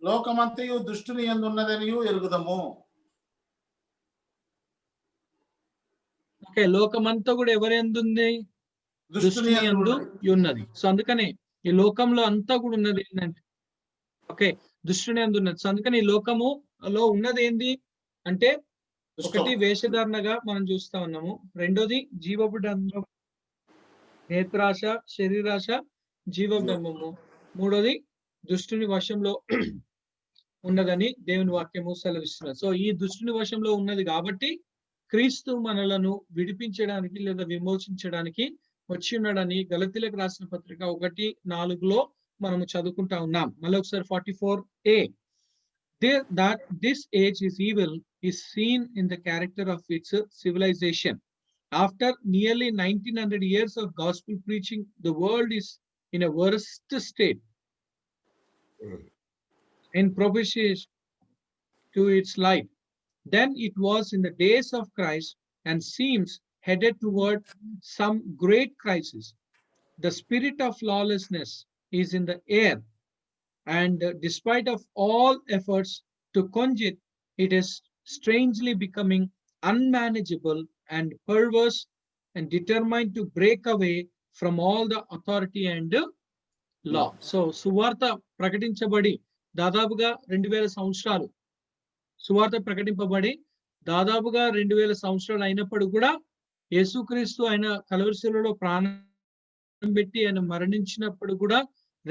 లోకమంతయు దుష్టుని యందున్నదనియు ఎరుగుదము. ఓకే, లోకమంతా కూడా ఎవరి యందు ఉంది? దుష్టుని యందు యందు ఉన్నది. ఉన్నది. సో అందుకనే ఈ లోకంలో అంతా కూడా ఉన్నది ఏంటంటే ఓకే దుష్టుని యందు ఉన్నది. సో అందుకని ఈ లోకములో ఉన్నది ఏంది అంటే దుష్టం. ఒకటి వేషధారణగా మనం చూస్తా ఉన్నాము. రెండోది జీవపు డంబం, నేత్రాశ, శరీరాశ, జీవబ్రహ్మము. మూడోది దుష్టుని వశంలో ఉన్నదని దేవుని వాక్యము సెలవిస్తున్నది. సో ఈ దుష్టుని వశంలో ఉన్నది కాబట్టి క్రీస్తు మనలను విడిపించడానికి లేదా విమోచించడానికి వచ్చి ఉన్నాడని గలతీలకు రాసిన పత్రిక 1:4 మనము చదువుకుంటా ఉన్నాం. మళ్ళీ ఒకసారి 44a that this age is evil is seen in the character of its civilization. After nearly 1900 years of gospel preaching, the world is in a worst state in propitiation to its light than it was in the days of Christ, and seems headed toward some great crisis. The spirit of lawlessness is in the air, and despite of all efforts to quench it, it is strangely becoming unmanageable and perverse, and determined to break away from all the authority and law. So సువార్త ప్రకటించబడి దాదాపుగా 2000 సంవత్సరాలు సువార్త ప్రకటింపబడి దాదాపుగా 2000 సంవత్సరాలు అయినప్పుడు కూడా యేసుక్రీస్తు ఆయన కలువరి శిలువలో ప్రాణం పెట్టి ఆయన మరణించినప్పుడు కూడా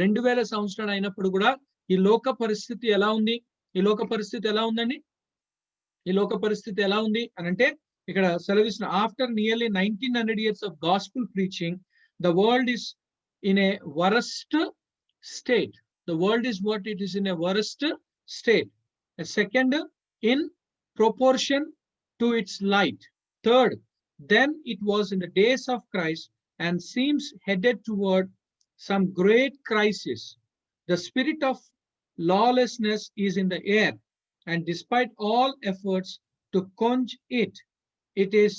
2000 సంవత్సరాలు అయినప్పుడు కూడా ఈ లోక పరిస్థితి ఎలా ఉంది? ఈ లోక పరిస్థితి ఎలా ఉందండి? ఈ లోక పరిస్థితి ఎలా ఉంది అని అంటే ఇక్కడ సెలవిస్తున్న after nearly 1900 years of gospel preaching, the world is in a worst state. The world is what it is in a worst state. A second, in proportion to its light. Third, then it was in the days of Christ, and seems headed toward some great crisis. The spirit of lawlessness is in the air, and despite all efforts to quench it, it is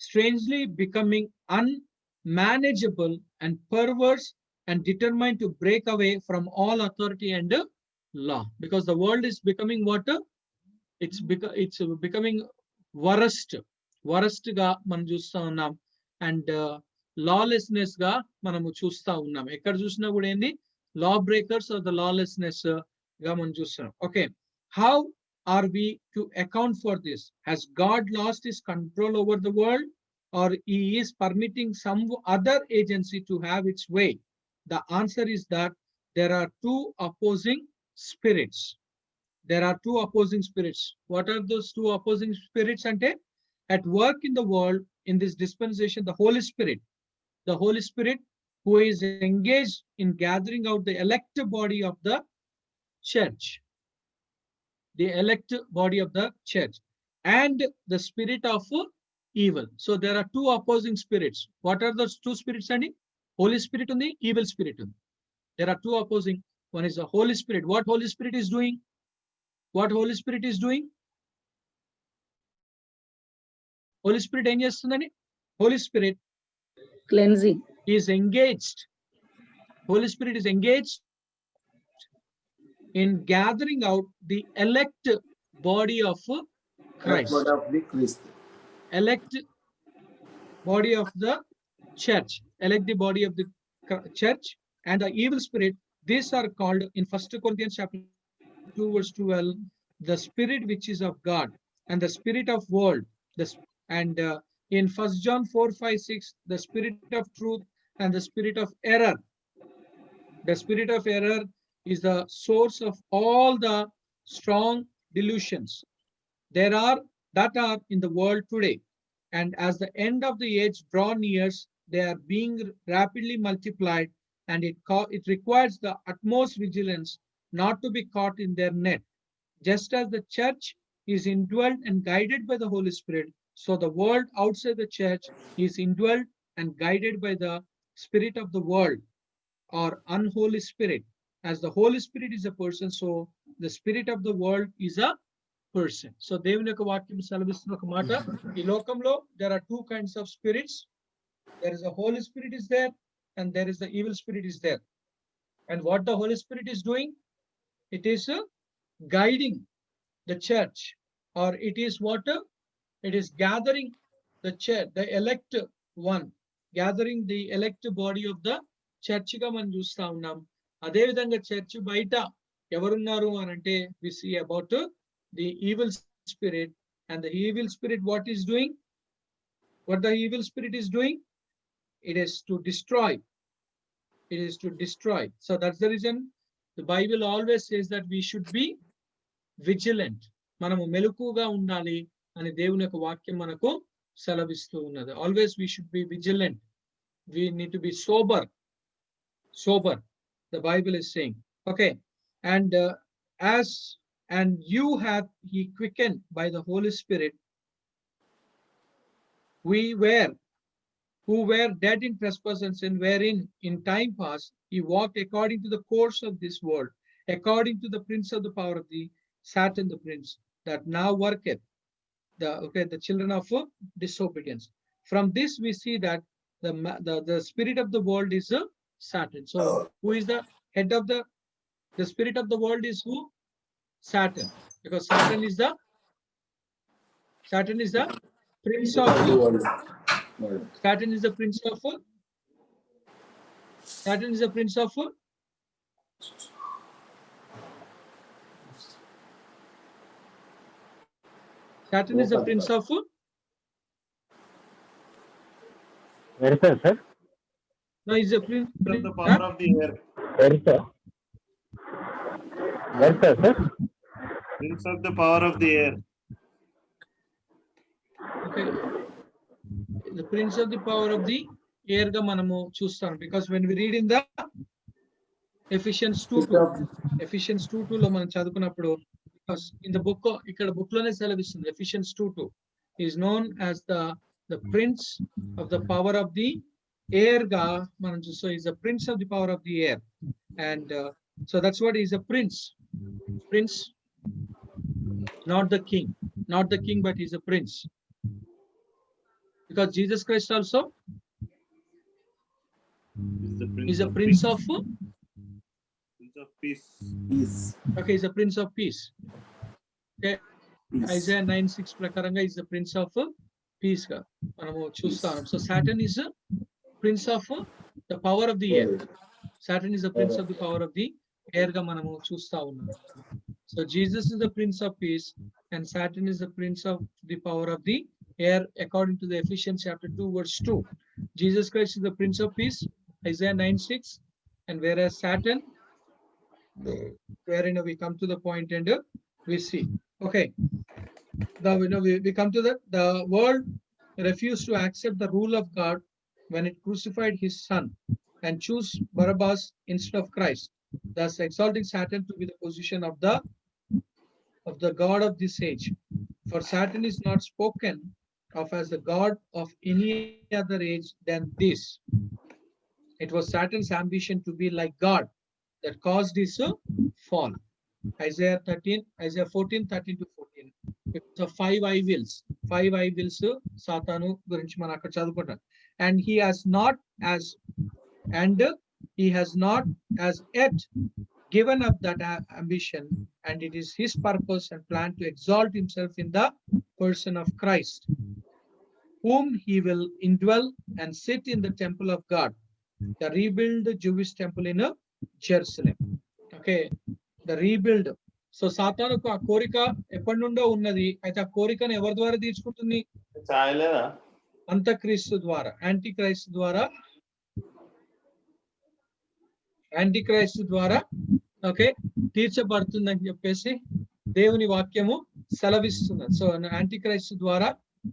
strangely becoming unmanageable and perverse, and determined to break away from all authority and law. Because the world is becoming what? It's becoming worst గా మనం చూస్తా ఉన్నాం, and lawlessness గా మనము చూస్తా ఉన్నాం. ఎక్కడ చూసినా కూడా ఏంది law breakers are the lawlessness గా మనం చూస్తున్నాం. Okay, how are we to account for this? Has God lost his control over the world, or he is permitting some other agency to have its way? The answer is that there are two opposing spirits. There are two opposing spirits. What are those two opposing spirits? Ante at work in the world in this dispensation, the Holy Spirit who is engaged in gathering out the elect body of the church, and the spirit of evil. So there are two opposing spirits. What are those two spirits, Andy? Holy Spirit undi, evil spirit undi. There are two opposing. One is the Holy Spirit. What Holy Spirit is doing? Holy Spirit ఏం చేస్తుందని? Holy Spirit cleansing. is engaged. Holy Spirit is engaged in gathering out the elect body of Christ. Elect body of the church. Elect the body of the church. And the evil spirit, these are called in 1 Corinthians chapter 2 verse 12, the spirit which is of God, and the spirit of world, and in 1 John 4:5-6, the spirit of truth and the spirit of error. The spirit of error is the source of all the strong delusions that are in the world today. And as the end of the age draw nears, they are being rapidly multiplied, and it requires the utmost vigilance not to be caught in their net. Just as the church is indwelt and guided by the Holy Spirit, so the world outside the church is indwelt and guided by the spirit of the world, or unholy spirit. As the Holy Spirit is a person, so the spirit of the world is a person. So దేవుని యొక్క వాక్యం సెలవిస్తున్న ఒక మాట, ఈ లోకంలో there are two kinds of spirits. There is a Holy Spirit is there, and there is the evil spirit is there. And what the Holy Spirit is doing? It is guiding the church, or it is what? It is gathering the church, the elect one, gathering the elect body of the church గా మనం చూస్తా ఉన్నాం. అదే విధంగా church బయట ఎవరున్నారు అని అంటే we see about the evil spirit, and the evil spirit what is doing? What the evil spirit is doing? It is to destroy. It is to destroy. So that's the reason the Bible always says that we should be vigilant. మనము మెలకుగా ఉండాలి అని దేవుని యొక్క వాక్యం మనకు సెలవిస్తూ ఉన్నది. Always we should be vigilant. We need to be sober. Sober. The Bible is saying. Okay. And and you have he quickened by the Holy Spirit. We were who were dead in trespasses and wherein in time past he walked according to the course of this world, according to the prince of the power of the Satan, the prince that now worketh the children of disobedience. From this we see that the spirit of the world is Satan. So who is the head of the spirit of the world is who? Satan, because Satan is the prince of Satan is the prince of Satan is the prince of Satan is the prince of Where is that, sir? no, he's the prince From the power of the air. Where is that? Where is that, sir? Prince of the power of the air. okay, the prince of the power of the air ga manamu chustam, because when we read in the Ephesians 2:2 లో మనం చదువుకున్నప్పుడు, because in the book ఇక్కడ book లోనే సెలవిస్తుంది, Ephesians 2:2 is known as the prince of the power of the air ga మనం చూస్తాం. Is the prince of the power of the air, and so that's what is a prince, not the king, but he's a prince, because Jesus Christ also is a prince of peace. okay, he's a prince of peace. Okay, Isaiah 9:6 ప్రకారంగా is the prince of peace గా మనము చూస్తాం. So Satan is a prince of the power of the air. Satan is the prince of the power of the air గా మనము చూస్తా ఉన్నాం. So Jesus is the prince of peace and Satan is the prince of the power of the air, according to the Ephesians chapter 2 verse 2. Jesus Christ is the prince of peace, Isaiah 9:6, and whereas Satan, wherein we come to the point and we see. Okay, now we come to the world refused to accept the rule of God when it crucified his son and chose Barabbas instead of Christ, thus exalting Satan to be the position of the god of this age. For Satan is not spoken of as the god of any other age than this. It was Satan's ambition to be like God that caused his fall. Isaiah 14:13-14. It's a five I wills Satanu gurinchi మనం అక్కడ చదువుకుంటాం. And he has not as yet given up that ambition, and it is his purpose and plan to exalt himself in the person of Christ, whom he will indwell and sit in the temple of God, the rebuild Jewish temple in Jerusalem. Okay, the rebuild. So సాతానుకు ఆ కోరిక ఎప్పటి నుండో ఉన్నది. అయితే ఆ కోరికను ఎవరి ద్వారా తీర్చుకుంటుంది? చాయలేదా? అంతక్రీస్తు ద్వారా, యాంటీక్రైస్తు ద్వారా ఓకే తీర్చబడుతుందని చెప్పేసి దేవుని వాక్యము సెలవిస్తున్నది. సో యాంటీక్రైస్తు ద్వారా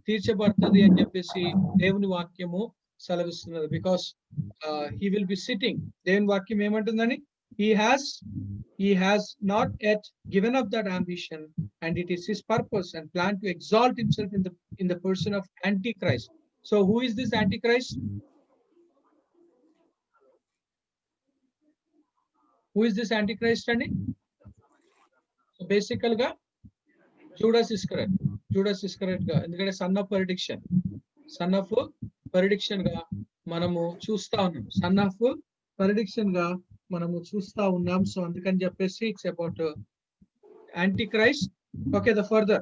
తీర్చబడుతుంది అని చెప్పేసి దేవుని వాక్యము సెలవిస్తున్నది. Because he will be sitting, దేవుని వాక్యం ఏమంటుందని, he has not yet given up that ambition, and it is his purpose and plan to exalt himself in the person of Antichrist. So who is this Antichrist? Who is this Antichrist andi? So basically ga Judas Iscariot ga, ఎందుకంటే son of prediction గా మనము చూస్తా ఉన్నాం. son of prediction గా మనము చూస్తా ఉన్నాం. So అందుకని చెప్పేసి it's about Antichrist. Okay, the further,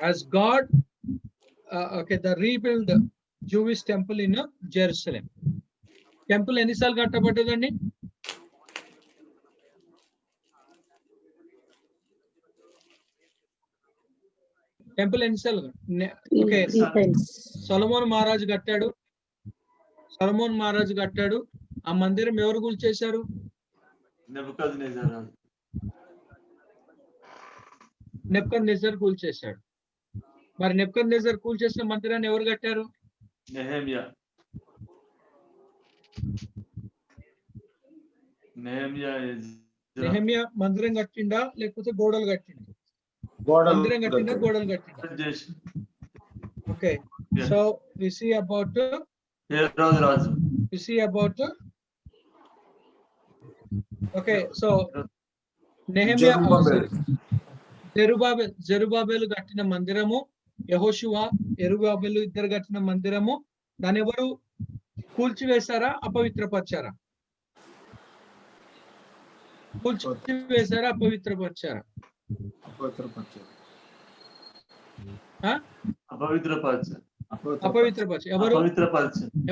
as God okay, the rebuild Jewish temple in Jerusalem. Temple ఎన్నిసార్లు కట్టబడ్డదండి? టెంపుల్ ఎన్నిసార్లు? ఓకే, సొలొమోన్ మహారాజు కట్టాడు. సొలొమోన్ మహారాజు కట్టాడు. ఆ మందిరం ఎవరు కూల్చేశారు? నెబుకద్నెజర్ కూల్చేశాడు. మరి నెబుకద్నెజర్ కూల్చేసిన మందిరాన్ని ఎవరు కట్టారు? నెహెమ్యా నెహెమ్యా మందిరం కట్టిండా లేకపోతే గోడలు కట్టిండా? మందిరం కట్టిండా గోడలు కట్టిండా? Okay, so we see about okay, so నెహెమ్యా జెరుబాబెలు కట్టిన మందిరము, యెహోషువ యెరుబాబెలు ఇద్దరు కట్టిన మందిరము, దాన్ని ఎవరు కూల్చివేశారా అపవిత్రపరిచారా? కూల్చివేశారా అపవిత్రపరిచారా? అపవిత్రపరిచారు. ఎవరు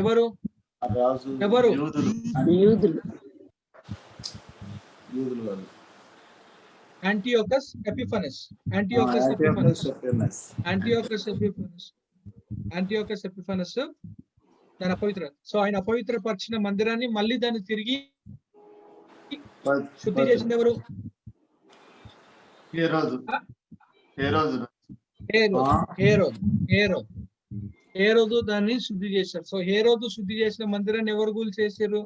ఎవరు ఎవరు? యాంటియోకస్ ఎపిఫనస్. దాని అపవిత్ర. సో ఆయన అపవిత్రపరిచిన మందిరాన్ని మళ్ళీ దాన్ని తిరిగి శుద్ధి చేసింది ఎవరు? హేరోదు దాన్ని శుద్ధి చేశారు. సో హేరోదు శుద్ధి చేసిన మందిరాన్ని ఎవరు కూల్చేశారు?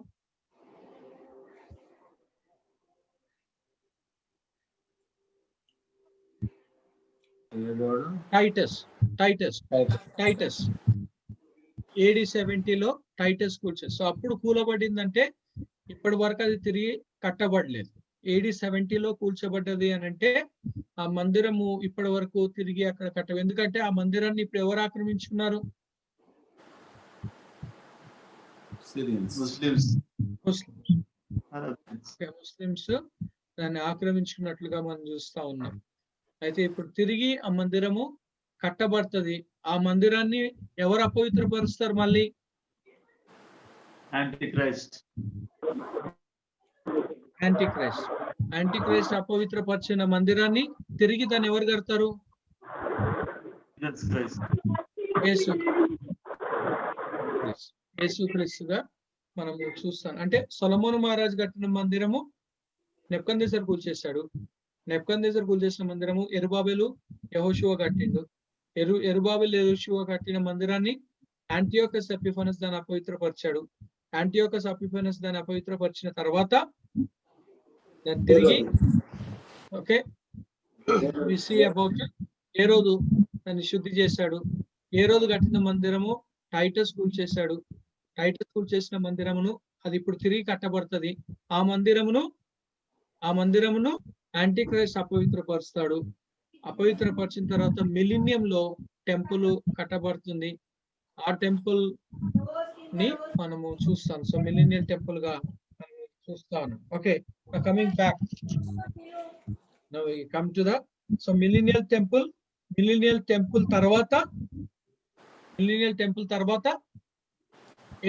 టైటస్ AD 70లో టైటస్ కూల్చారు. సో అప్పుడు కూలబడిందంటే ఇప్పటి వరకు అది తిరిగి కట్టబడలేదు. AD 70లో కూల్చబడ్డది అని అంటే ఆ మందిరము ఇప్పటి వరకు తిరిగి అక్కడ కట్ట. ఎందుకంటే ఆ మందిరాన్ని ఇప్పుడు ఎవరు ఆక్రమించుకున్నారు? ముస్లిమ్స్ దాన్ని ఆక్రమించుకున్నట్లుగా మనం చూస్తా ఉన్నాం. అయితే ఇప్పుడు తిరిగి ఆ మందిరము కట్టబడుతుంది. ఆ మందిరాన్ని ఎవరు అపవిత్రపరుస్తారు? మళ్ళీ యాంటిక్రైస్ట్ అపవిత్రపరిచిన మందిరాన్ని తిరిగి దాన్ని ఎవరు కడతారు? యేసుక్రీస్తుగా మనం చూస్తాం. అంటే సొలొమోను మహారాజు కట్టిన మందిరము నెబుకద్నెజర్ కూల్చేశాడు. నెబుకద్నెజర్ కూల్చేసిన మందిరము యెరుబాబెలు యెహోషువ కట్టిండు. యెరుబాబెలు యెహోషువ కట్టిన మందిరాన్ని యాంటియోకస్ ఎపిఫనస్ దాన్ని అపవిత్రపరిచాడు. యాంటియోకస్ ఎపిఫనస్ దాన్ని అపవిత్రపరిచిన తర్వాత దాన్ని తిరిగి ఓకే we see about హేరోదు దాన్ని శుద్ధి చేశాడు. హేరోదు కట్టిన మందిరము టైటస్ కూల్చేశాడు. టైటస్ కూల్చేసిన మందిరమును అది ఇప్పుడు తిరిగి కట్టబడుతుంది. ఆ మందిరమును యాంటిక్రైస్ట్ అపవిత్రపరుస్తాడు. అపవిత్రపరిచిన తర్వాత మిలీనియంలో టెంపుల్ కట్టబడుతుంది. ఆ టెంపుల్ ని మనము చూస్తాం. సో మిలీనియల్ టెంపుల్ గా చూస్తాను. Okay, coming back now we come to the so millennial temple తర్వాత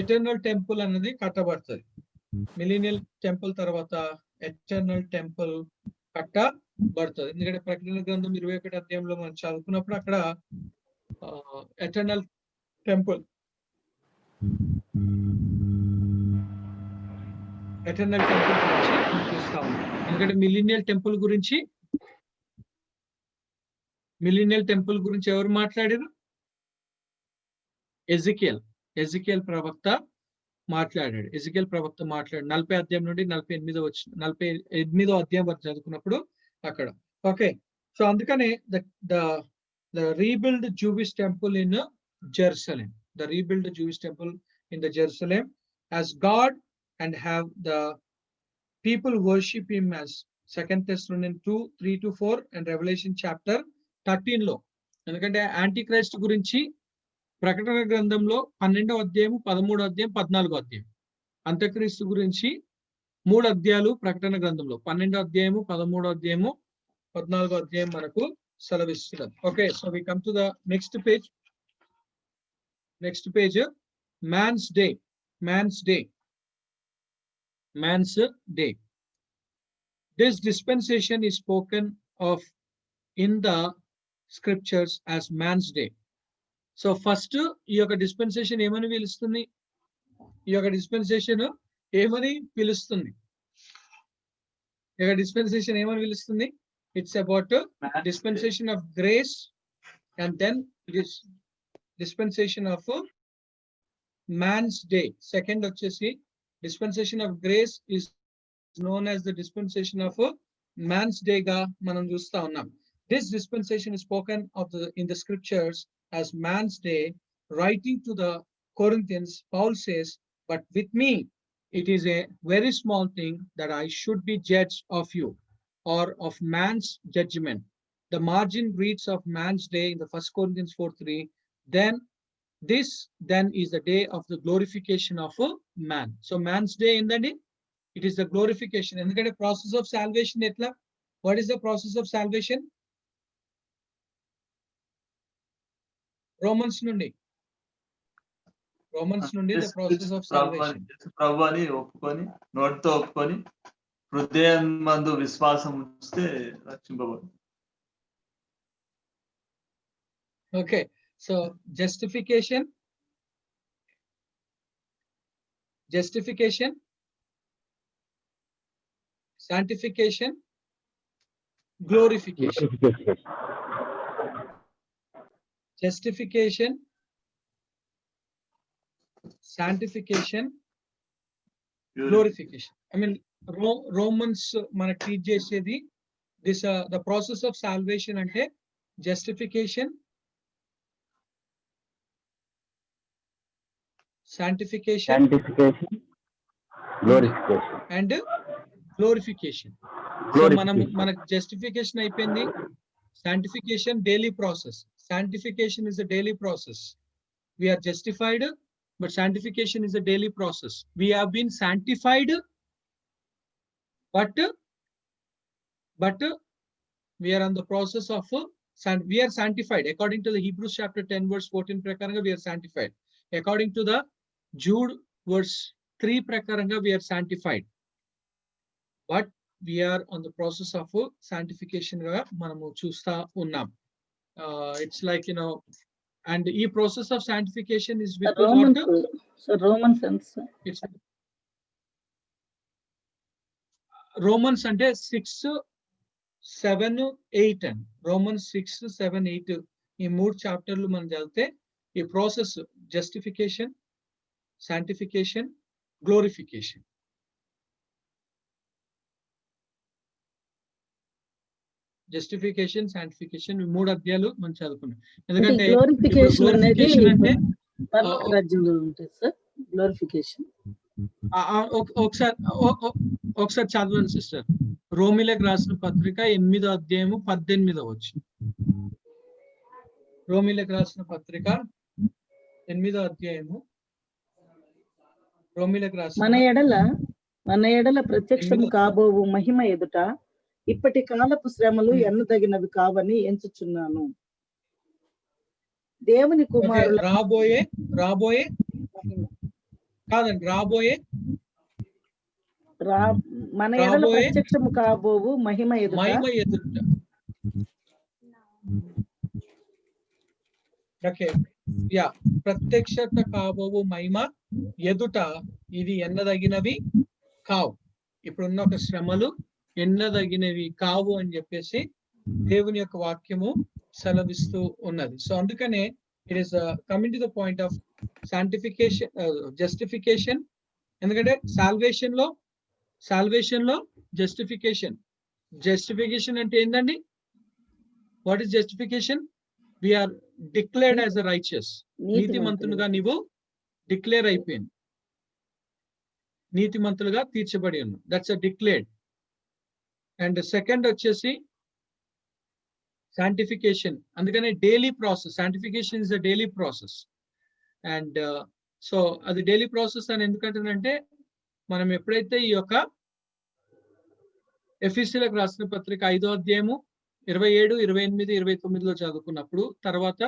ఎటర్నల్ టెంపుల్ అన్నది కట్టబడుతుంది. మిలీనియల్ టెంపుల్ తర్వాత ఎటర్నల్ టెంపుల్ కట్టబడుతుంది. ఎందుకంటే ప్రకటన గ్రంథం 21 అధ్యాయంలో మనం చదువుకున్నప్పుడు అక్కడ ఎటర్నల్ టెంపుల్ గురించి చూస్తా ఉన్నాం. ఎందుకంటే మిలీనియల్ టెంపుల్ గురించి ఎవరు మాట్లాడారు? ఎజికియల్ ప్రవక్త మాట్లాడాడు. 40 అధ్యాయం నుండి 48వ అధ్యాయం వరకు చదువుకున్నప్పుడు అక్కడ. ఓకే, సో అందుకనే the rebuild Jewish temple in Jerusalem, as God and have the people worship him as 2 Thessalonians 2:3-4 and Revelation chapter 13 లో. ఎందుకంటే యాంటిక్రైస్ట్ గురించి ప్రకటన గ్రంథంలో 12వ అధ్యాయం, 13వ అధ్యాయం, 14వ అధ్యాయం. అంత్యక్రీస్తు గురించి 3 అధ్యాయాలు ప్రకటన గ్రంథంలో 12వ అధ్యాయము, 13వ అధ్యాయము, 14వ అధ్యాయం మనకు సెలవిస్తున్నారు. Okay, so we come to the next page. Next page, man's day. Man's day. Man's day. This dispensation is spoken of in the scriptures as man's day. So first ఈ యొక్క dispensation ఏమని పిలుస్తుంది? ఈ యొక్క dispensation ఏమని పిలుస్తుంది? ఈ యొక్క dispensation ఏమని పిలుస్తుంది? It's about dispensation of grace, and then it is dispensation of man's day. Second వచ్చేసి dispensation of grace is known as the dispensation of man's day ga manam chusta unnam. This dispensation is spoken of in the scriptures as man's day. Writing to the Corinthians, Paul says, but with me it is a very small thing that I should be judged of you, or of man's judgment. The margin reads of man's day in the 1 Corinthians 4:3. This then is the day of the glorification of a man. So man's day in the day, it is the glorification. And the process of salvation etla. What is the process of salvation? Romans nundi the process of salvation. ప్రభు అని ఒప్పుకొని నోటితో ఒప్పుకొని హృదయం మందు విశ్వాసం ఉంచితే రక్షింపబడు. Okay, so justification, sanctification, glorification. Justification, sanctification, glorification. I mean, Romans mana teach chesedi this the process of salvation ante justification, sanctification, glorification, and glorification. So మన justification అయిపోయింది. Sanctification daily process. Sanctification is a daily process. We are justified, but sanctification is a daily process. We have been sanctified, but we are on the process of we are sanctified according to the Hebrews chapter 10 verse 14 prakaranga we are sanctified. According to the Jude verse 3 prakaranga we are sanctified, but we are on the process of sanctification ga manamu chusta unnam. It's like, you know, and the process of sanctification is with Romans sense. It's Romans అంటే 6, 7, 8 and Romans 6, 7, 8 ఈ 3 చాప్టర్లు మనం చదివితే ఈ process justification, sanctification, glorification. Justification, sanctification ఈ 3 అధ్యాయాలు మనం చదువుకున్నాం. ఎందుకంటే గ్లోరిఫికేషన్ అనేది అంటే పరలోక రాజ్యంలో ఉంటుంది సార్. గ్లోరిఫికేషన్ ఒకసారి చదవండి సిస్టర్. రోమిలకు రాసిన పత్రిక 8వ అధ్యాయము 18వ వచనం. రోమిలకు రాసిన పత్రిక 8వ అధ్యాయము రోమిలకు రాసిన మన ఎడల ప్రత్యక్షము కాబోవు మహిమ ఎదుట ఇప్పటి కాలపు శ్రమలు ఎన్నదగినవి కావని ఎంచుచున్నాను. దేవుని కుమారుల రాబోయే మన ఎడల ప్రత్యక్షము కాబోవు మహిమ ఎదుట. ఓకే, యా, ప్రత్యక్షత కాబోవు మహిమ ఎదుట ఇది ఎన్నదగినవి కావు. ఇప్పుడున్న ఒక శ్రమలు ఎన్నదగినవి కావు అని చెప్పేసి దేవుని యొక్క వాక్యము సెలవిస్తూ ఉన్నది. సో అందుకనే it is coming to the point of sanctification, justification. ఎందుకంటే సాల్వేషన్ లో జస్టిఫికేషన్ అంటే ఏంటండి? What is justification? We are declared as a righteous. నీతిమంతులుగా నీవు డిక్లేర్ అయిపోయింది, నీతిమంతులుగా తీర్చబడి ఉన్నాం. That's a declared. And second వచ్చేసి సాంటిఫికేషన్. అందుకనే daily process. Sanctification is a daily process. And so అది డైలీ ప్రాసెస్ అని ఎందుకంటేనంటే మనం ఎప్పుడైతే ఈ యొక్క ఎఫెసీయులకు రాసిన పత్రిక 5వ అధ్యాయము 27, 28, 29లో చదువుకున్నప్పుడు, తర్వాత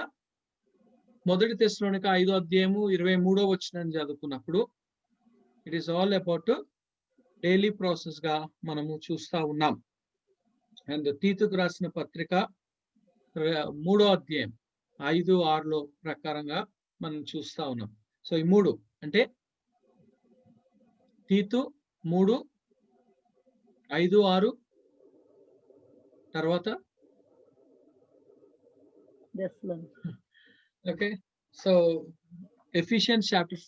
మొదటి తెస్సలోనిక 5వ అధ్యాయము 23వ వచనం చదువుకున్నప్పుడు it is all about daily process గా మనము చూస్తా ఉన్నాం. అండ్ తీతుకు రాసిన పత్రిక 3వ అధ్యాయం 5-6లో ప్రకారంగా మనం చూస్తా ఉన్నాం. సో ఈ 3 అంటే తీతు 3:5-6 తర్వాత ఓకే. సో ఎఫిషియన్స్ చాప్టర్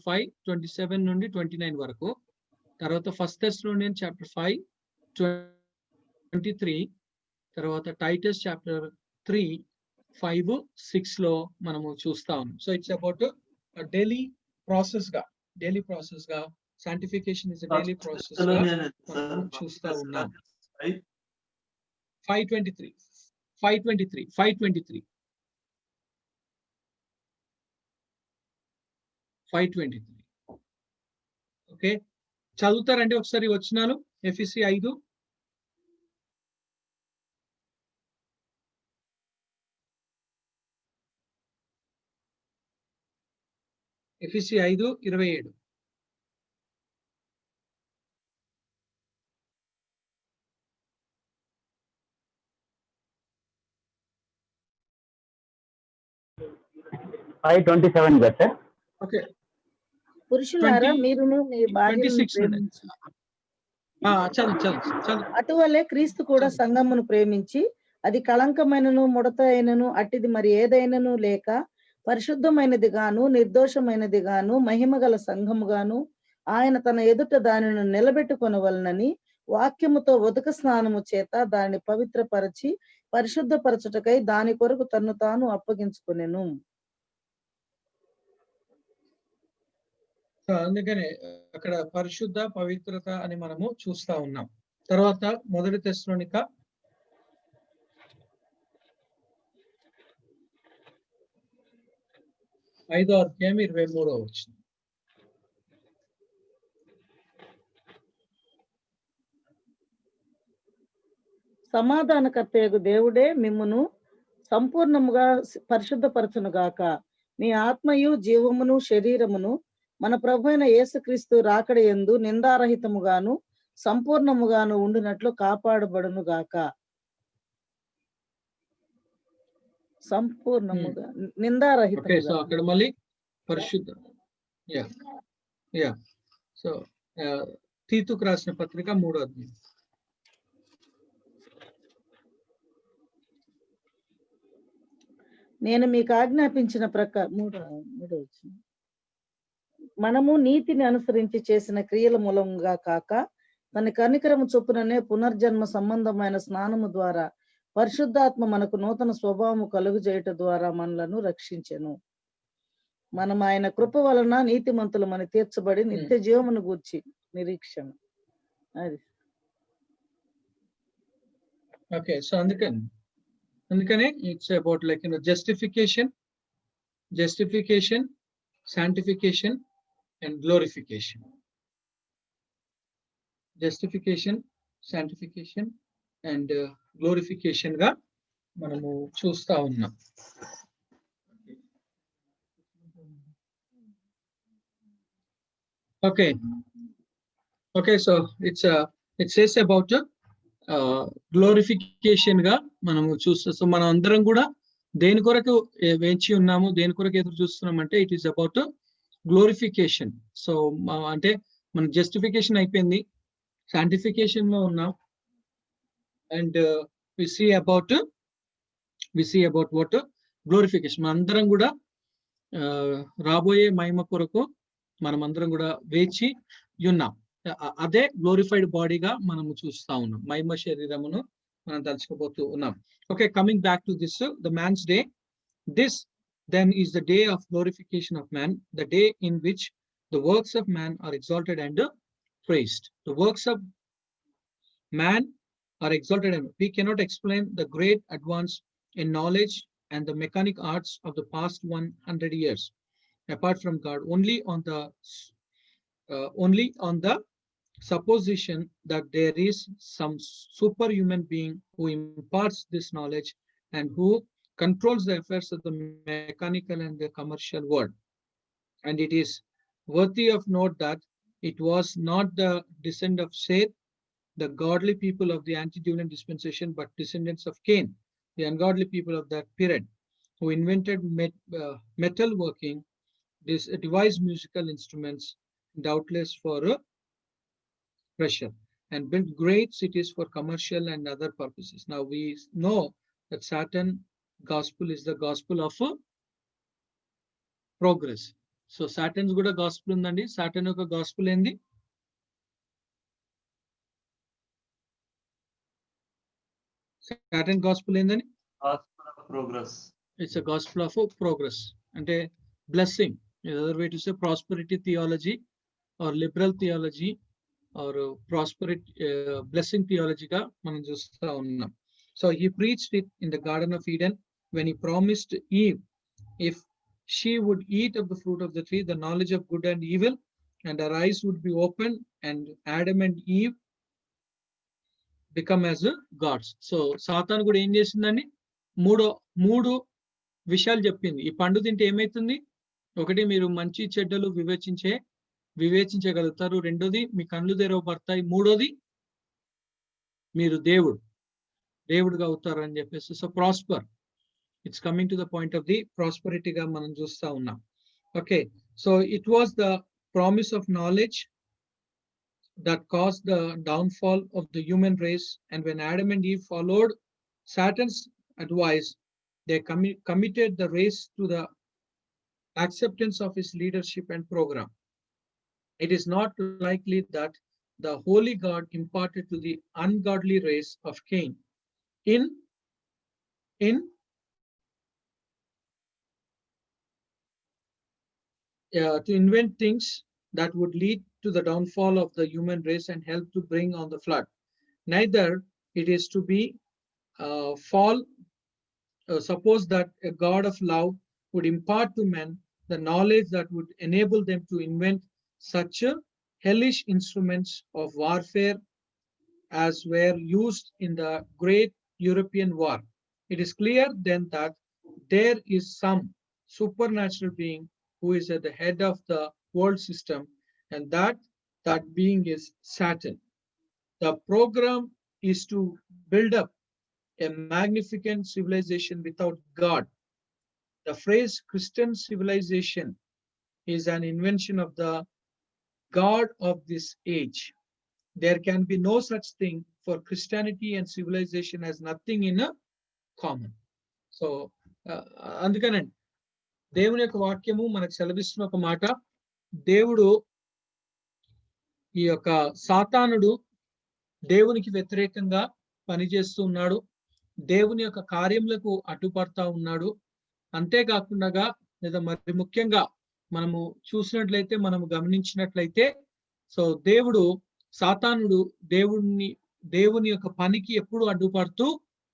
5 నుండి 29 వరకు, తర్వాత ఫస్ట్ థెస్సలోనియన్స్ చాప్టర్ 5:23, తర్వాత టైటస్ చాప్టర్ 3:5-6లో మనము చూస్తా ఉన్నాం. So it's about daily process గా సాంటిఫికేషన్ ఇస్ డైలీ ప్రాసెస్ గా మనం చూస్తా ఉన్నాం. 5:23 ఓకే, చదువుతారండి ఒకసారి వచనాలు. ఎఫెసీ 5 5:27. ఫైవ్ 27 కదా సార్? ఓకే, పురుషులారా 20, మీరును మీ భార్యలను 26 ప్రేమించు. చదువు. అటువలే క్రీస్తు కూడా సంఘమును ప్రేమించి అది కళంకమైనను ముడత అయినను అట్టిది మరి ఏదైనను లేక పరిశుద్ధమైనది గాను నిర్దోషమైనది గాను మహిమగల సంఘముగాను ఆయన తన ఎదుట దానిని నిలబెట్టుకొనవలనని వాక్యముతో ఉదక స్నానము చేత దాన్ని పవిత్రపరచి పరిశుద్ధపరచుటకై దాని కొరకు తన్ను తాను అప్పగించుకొనెను. సో అందుకనే అక్కడ పరిశుద్ధ పవిత్రత అని మనము చూస్తా ఉన్నాం. తర్వాత మొదటి తెస్సలోనిక 5వ అధ్యాయం 23వ వచనం. సమాధానకర్తయగు దేవుడే మిమ్మును సంపూర్ణముగా పరిశుద్ధపరచును గాక. మీ ఆత్మయు జీవమును శరీరమును మన ప్రభు అయిన యేసుక్రీస్తు రాకడ యందు నిందారహితముగాను సంపూర్ణముగాను ఉండినట్లు కాపాడబడును గాక. సంపూర్ణముగా ఓకే, సో నిందారహితముగా. అక్కడ మళ్ళీ పరిశుద్ధ సో తీతుకు రాసిన పత్రిక 3వ అధ్యాయం. నేను మీకు ఆజ్ఞాపించిన ప్రకారం మనము నీతిని అనుసరించి చేసిన క్రియల మూలంగా కాక తన కనికరము చొప్పుననే పునర్జన్మ సంబంధమైన స్నానము ద్వారా పరిశుద్ధాత్మ మనకు నూతన స్వభావము కలుగు చేయుట ద్వారా మనలను రక్షించెను. మనం ఆయన కృప వలన నీతిమంతులమని తీర్చబడి నిత్య జీవమును గూర్చి నిరీక్షణ. అది ఓకే, సో అందుకనే it's about like justification, sanctification and glorification. Justification, sanctification and glorification గా మనము చూస్తా ఉన్నాం. Okay, so it says about glorification గా మనము చూస్తాం. సో మనం అందరం కూడా దేని కొరకు వేచి ఉన్నాము, దేని కొరకు ఎదురు చూస్తున్నాం అంటే it is about glorification. So అంటే మన జస్టిఫికేషన్ అయిపోయింది, సాంటిఫికేషన్ లో ఉన్నాం, and we see about what glorification. మనందరం కూడా రాబోయే మహిమ కొరకు మనమందరం కూడా వేచి ఉన్నాం. అదే గ్లోరిఫైడ్ బాడీగా మనము చూస్తా ఉన్నాం, మహిమ శరీరమును మనం తలుచుకోబోతూ ఉన్నాం. Okay, coming back to this, the man's day. This then is the day of glorification of man, the day in which the works of man are exalted and praised. The works of man are exalted, and we cannot explain the great advance in knowledge and the mechanic arts of the past 100 years apart from God, only on the supposition that there is some superhuman being who imparts this knowledge and who controls the affairs of the mechanical and the commercial world. And it is worthy of note that it was not the descent of Seth, the godly people of the antediluvian dispensation, but descendants of Cain, the ungodly people of that period, who invented metal working, devised musical instruments, doubtless for pressure, and built great cities for commercial and other purposes. Now we know that Satan gospel is the gospel of progress. So Satan's కూడా gospel ఉందండి. Satan యొక్క gospel ఏంది? Satan gospel ఏందని? Gospel of progress. It's a gospel of progress. అంటే blessing. Another way to say prosperity theology or liberal theology or prosperity blessing theology గా మనం చూస్తా ఉన్నాం. So he preached it in the Garden of Eden when he promised Eve, if she would eat of the fruit of the tree, the knowledge of good and evil, and her eyes would be open, and Adam and Eve become as gods. So సాతాను కూడా ఏం చేసిందని మూడు విషయాలు చెప్పింది. ఈ పండు తింటే ఏమైతుంది? ఒకటి, మీరు మంచి చెడ్డలు వివేచించగలుగుతారు. రెండోది, మీ కళ్ళు తెరవబడతాయి. మూడోది, మీరు దేవుడుగా అవుతారు అని చెప్పేసి. So prosper, it's coming to the point of the ప్రాస్పరిటీగా మనం చూస్తా ఉన్నాం. Okay, so it was the promise of knowledge that caused the downfall of the human race, and when Adam and Eve followed Satan's advice, they committed the race to the acceptance of his leadership and program. It is not likely that the holy God imparted to the ungodly race of Cain to invent things that would lead to the downfall of the human race and help to bring on the flood. Neither it is to be suppose that a God of love would impart to men the knowledge that would enable them to invent such hellish instruments of warfare as were used in the great European war. It is clear then that there is some supernatural being who is at the head of the world system, and that being is Saturn. The program is to build up a magnificent civilization without God. The phrase Christian civilization is an invention of the God of this age. There can be no such thing, for Christianity and civilization has nothing in common. So అందుకనండి దేవుని యొక్క వాక్యము మనకు సెలవిస్తున్న ఒక మాట, దేవుడు ఈ యొక్క సాతానుడు దేవునికి వ్యతిరేకంగా పనిచేస్తూ ఉన్నాడు, దేవుని యొక్క కార్యములకు అడ్డుపడతా ఉన్నాడు. అంతేకాకుండా లేదా మరి ముఖ్యంగా మనము చూసినట్లయితే, మనము గమనించినట్లయితే, సో సాతానుడు దేవుని యొక్క పనికి ఎప్పుడు అడ్డుపడుతూ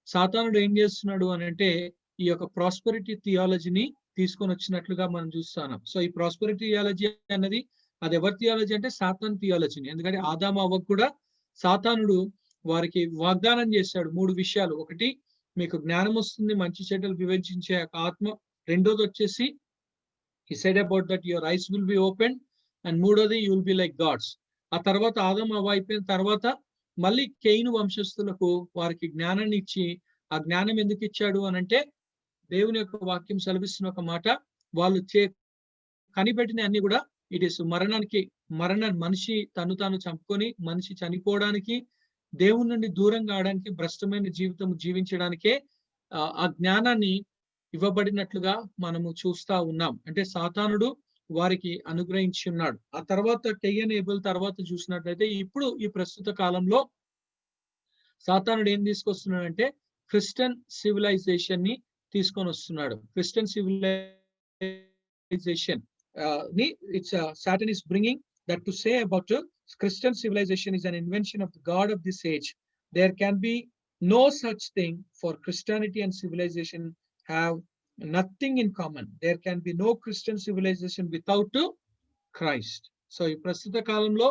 సాతానుడు ఏం చేస్తున్నాడు అని అంటే ఈ యొక్క ప్రాస్పెరిటీ థియాలజీని తీసుకొని వచ్చినట్లుగా మనం చూస్తున్నాం. సో ఈ ప్రాస్పెరిటీ థియాలజీ అన్నది అది ఎవరి థియాలజీ అంటే సాతాన్ థియాలజీని. ఎందుకంటే ఆదాము అవ్వకు కూడా సాతానుడు వారికి వాగ్దానం చేశాడు 3 విషయాలు. ఒకటి, మీకు జ్ఞానం వస్తుంది, మంచి చెడ్డలు వివేచించే ఆత్మ. రెండోది వచ్చేసి he said about that your eyes will be opened, and మూడోది you will be like gods. ఆ తర్వాత ఆదాము అవ్వ అయిపోయిన తర్వాత మళ్ళీ కయీను వంశస్థులకు వారికి జ్ఞానాన్ని ఇచ్చి, ఆ జ్ఞానం ఎందుకు ఇచ్చాడు అనంటే దేవుని యొక్క వాక్యం సెలవిస్తున్న ఒక మాట, వాళ్ళు కనిపెట్టిన అన్ని కూడా ఇట్ ఈస్ మనిషి తాను చంపుకొని మనిషి చనిపోవడానికి, దేవుని నుండి దూరం కావడానికి, భ్రష్టమైన జీవితం జీవించడానికే ఆ జ్ఞానాన్ని ఇవ్వబడినట్లుగా మనము చూస్తా ఉన్నాం. అంటే సాతానుడు వారికి అనుగ్రహించి ఉన్నాడు. ఆ తర్వాత కయ్యను ఏబెల్ తర్వాత చూసినట్లయితే ఇప్పుడు ఈ ప్రస్తుత కాలంలో సాతానుడు ఏం తీసుకొస్తున్నాడంటే క్రిస్టియన్ సివిలైజేషన్ ని తీసుకొని వస్తున్నాడు. క్రిస్టియన్ సివిలైజేషన్ ని Satan is bringing that to say about Christian civilization is an invention of the God of this age. There can be no such thing, for Christianity and civilization have nothing in common. There can be no Christian civilization without Christ. So ఈ ప్రస్తుత కాలంలో,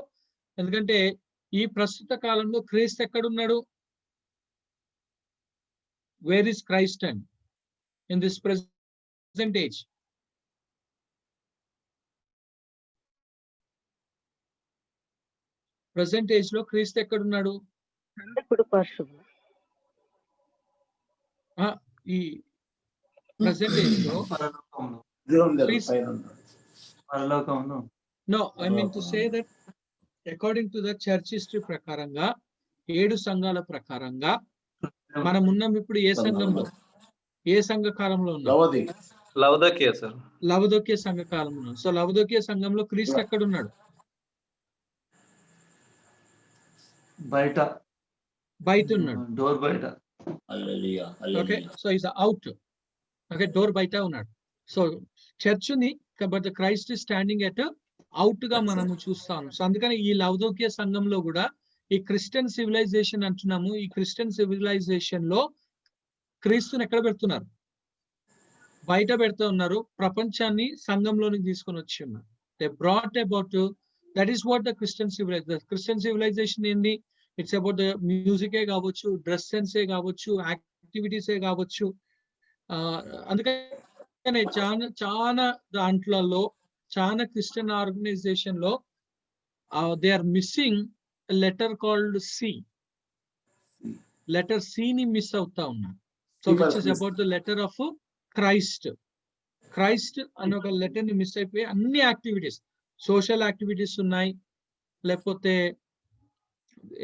ఎందుకంటే ఈ ప్రస్తుత కాలంలో క్రీస్తు ఎక్కడున్నాడు? Where is Christ? And in this present age. Present age లో క్రీస్తు ఎక్కడున్నాడు? ఇప్పుడు పరిశుద్ధుడు. ఈ present age లో పరలోకంలో దేవుని దగ్గర Please. పైన ఉన్నాడు. పరలోకంలో No, I mean to say that according to the church history ప్రకారంగా 7 సంఘాల ప్రకారంగా మనం ఉన్నాం ఇప్పుడు ఏ సంఘంలో, ఏ సంఘ కాలంలో ఉన్నాం? లవది లవదకియా సార్. లవదోక్య సంఘ కాలంలో. సో లవదోక్య సంఘంలో క్రీస్తు ఎక్కడున్నాడు? బయట బయట ఉన్నాడు. డోర్ బయట. Hallelujah okay, hallelujah. So is out. Okay, door బయట ఉన్నాడు. సో చర్చ్ ని but Christ standing at out గా మనము చూస్తాము. సో అందుకని ఈ లవదోక్య సంఘంలో కూడా ఈ క్రిస్టియన్ సివిలైజేషన్ అంటున్నాము. ఈ క్రిస్టియన్ సివిలైజేషన్ లో క్రీస్తుని ఎక్కడ పెడుతున్నారు? బయట పెడుతూ ఉన్నారు. ప్రపంచాన్ని సంఘంలోనికి తీసుకొని వచ్చి ఉన్నారు. They brought about that is what the Christian civilization. Christian civilization ఏంది? ఇట్స్ అబౌట్ ద మ్యూజికే కావచ్చు, డ్రెస్ సెన్సే కావచ్చు, యాక్టివిటీసే కావచ్చు. అందుకనే చాలా దాంట్లలో చాలా క్రిస్టియన్ ఆర్గనైజేషన్ లో they are missing letter called C. Letter C ని మిస్ అవుతా ఉన్నారు. So which is about the letter of Christ. Christ అనే ఒక లెటర్ ని మిస్ అయిపోయి అన్ని యాక్టివిటీస్, సోషల్ యాక్టివిటీస్ ఉన్నాయి. లేకపోతే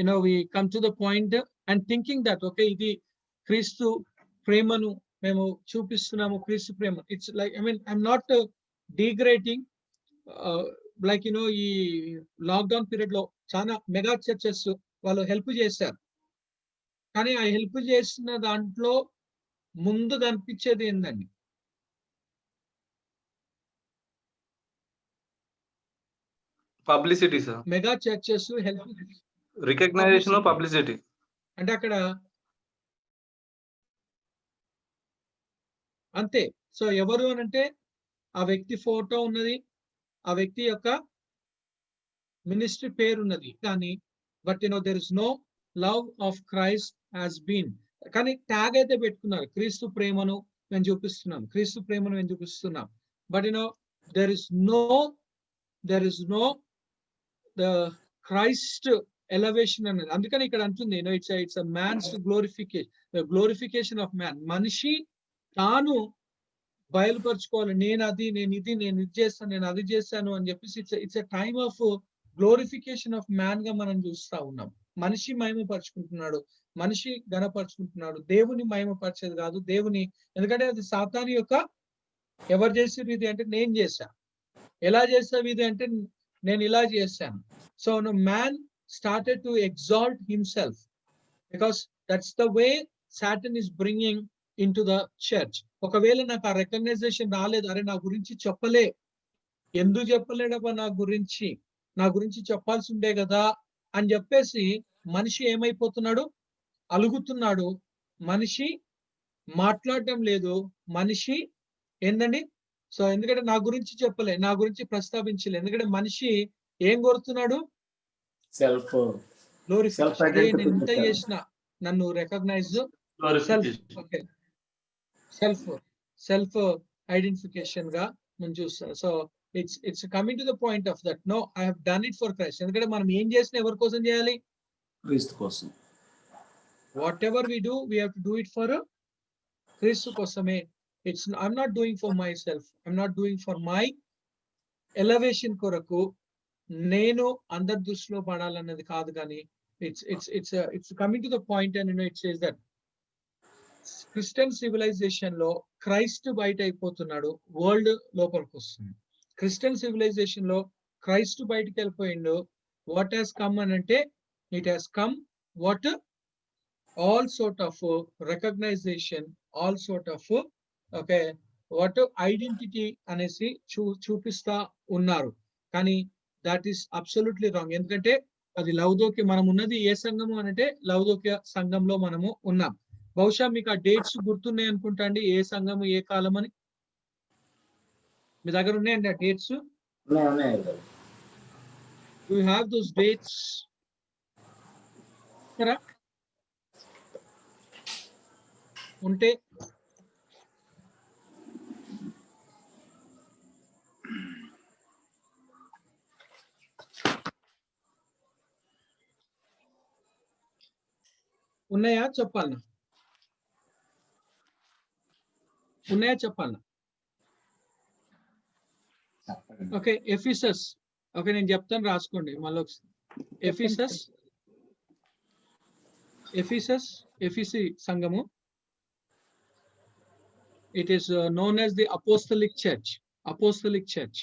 you know we come to the point and thinking that okay ఇది క్రీస్తు ప్రేమను మేము చూపిస్తున్నాము, క్రీస్తు ప్రేమ. It's like I mean I'm not degrading. Like you know ఈ లాక్డౌన్ పీరియడ్ లో చాలా మెగా చర్చెస్ వాళ్ళు హెల్ప్ చేశారు. కానీ ఆ హెల్ప్ చేసిన దాంట్లో ముందు కనిపించేది ఏందండి? Publicity sir. Mega churches help, recognition, publicity. అంటే అక్కడ అంతే. సో ఎవరు అనంటే ఆ వ్యక్తి ఫోటో ఉన్నది, ఆ వ్యక్తి యొక్క మినిస్ట్రీ పేరు ఉన్నది. కానీ but you know there is no love of Christ has been. కానీ ట్యాగ్ అయితే పెట్టుకున్నారు, క్రీస్తు ప్రేమను మేము చూపిస్తున్నాం, క్రీస్తు ప్రేమను మేము చూపిస్తున్నాం. But you know there is no the Christ elevation అన్నది. అందుకని ఇక్కడ అంటుంది it's a man's glorification of man. మనిషి తాను బయలుపరుచుకోవాలి, నేను ఇది చేస్తాను, నేను అది చేస్తాను అని చెప్పేసి it's a time of glorification of man గా మనం చూస్తా ఉన్నాం. మనిషి మహిమపరుచుకుంటున్నాడు, మనిషి ఘనపరుచుకుంటున్నాడు. దేవుని మహిమపరిచేది కాదు, దేవుని. ఎందుకంటే అది సాతాను యొక్క ఎవరు చేసేది ఇది అంటే నేను చేశా. ఎలా చేస్తావు ఇది అంటే నేను ఇలా చేశాను. So man started to exalt himself because that's the way Satan is bringing into the church. ఒకవేళ నాకు ఆ రికగ్నైజేషన్ రాలేదు, అరే నా గురించి చెప్పలే, ఎందుకు చెప్పలేడబ్బా, నా గురించి చెప్పాల్సి ఉండే కదా అని చెప్పేసి మనిషి ఏమైపోతున్నాడు? అలుగుతున్నాడు. మనిషి మాట్లాడటం లేదు. మనిషి ఏందండి? సో ఎందుకంటే నా గురించి చెప్పలే, నా గురించి ప్రస్తావించలే. ఎందుకంటే మనిషి ఏం కోరుతున్నాడు? సెల్ఫ్ చేసిన నన్ను రికగ్నైజ్, సెల్ఫ్ ఐడెంటిఫికేషన్ గా మనం చూస్తాం. So it's coming to the point of that no I have done it for Christ. ఎందుకంటే మనం ఏం చేసినా ఎవరి కోసం చేయాలి? క్రీస్తు కోసం. Whatever we do we have to do it for క్రీస్తు కోసమే. I'm not doing for myself, I'm not doing for my elevation కొరకు, నేను అందరి దృష్టిలో పడాలన్నది కాదు. కానీ it's coming to the point and it says that Christian civilisation లో క్రైస్ట్ బయట అయిపోతున్నాడు, వరల్డ్ లోపలికి వస్తుంది. క్రిస్టియన్ సివిలైజేషన్ లో క్రైస్ట్ బయటకు వెళ్ళిపోయిండు. వాట్ హాస్ కమ్ అని అంటే it has come what all sort of recognition, all sort of okay what identity అనేసి చూపిస్తా ఉన్నారు. కానీ దట్ ఈస్ అబ్సల్యూట్లీ రాంగ్. ఎందుకంటే అది లవదోక్య, మనం ఉన్నది ఏ సంఘము అంటే లవదోక్య సంఘంలో మనము ఉన్నాం. బహుశా మీకు ఆ డేట్స్ గుర్తున్నాయి అనుకుంటా అండి, ఏ సంఘము ఏ కాలం అని మీ దగ్గర ఉన్నాయండి ఆ dates? You have those dates ఉంటే ఉన్నాయా చెప్పాలనా? ఉన్నాయా చెప్పాలనా? ఓకే, ఎఫిసస్. ఓకే, నేను చెప్తాను రాసుకోండి మళ్ళీ ఒకసారి. ఎఫిసి సంఘము. It is known as the Apostolic Church. Apostolic Church.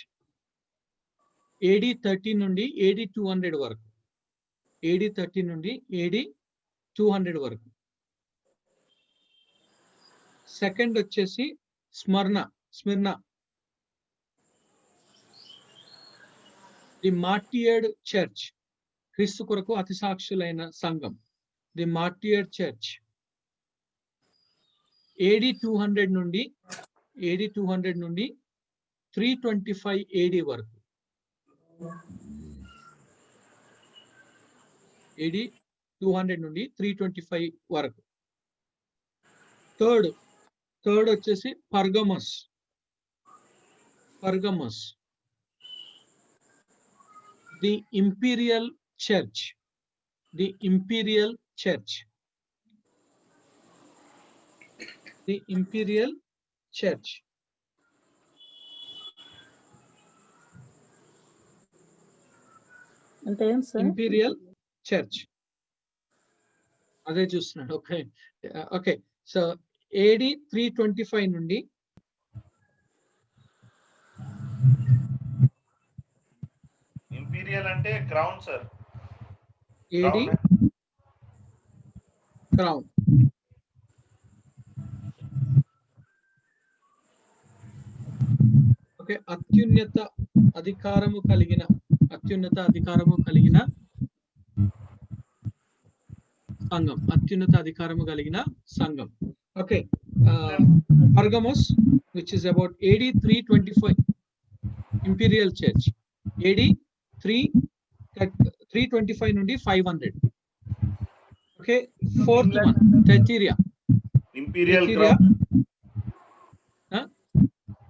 AD 30 నుండి AD 200 వరకు. AD 30 నుండి AD 200 వరకు. సెకండ్ వచ్చేసి స్మిర్నా. The మార్టియర్డ్ church. క్రీస్తు కొరకు అతి సాక్షులైన సంఘం. The మార్టియర్డ్ church. AD 200 నుండి 325 AD వరకు. AD 200 నుండి 325 వరకు. థర్డ్ వచ్చేసి Pergamus. The imperial church. The Imperial Church. అంటే ఏం సార్? ఇంపీరియల్ చర్చ్ అదే చూస్తున్నాడు. ఓకే. సో AD 325 నుండి ఇంపీరియల్ అంటే crown sir. AD crown. Okay, అత్యున్నత అధికారము కలిగిన సంఘం. Okay, Pergamus which is about AD 325 imperial church. AD 325 నుండి 500. Okay, fourth one Thyatira. Imperial crown.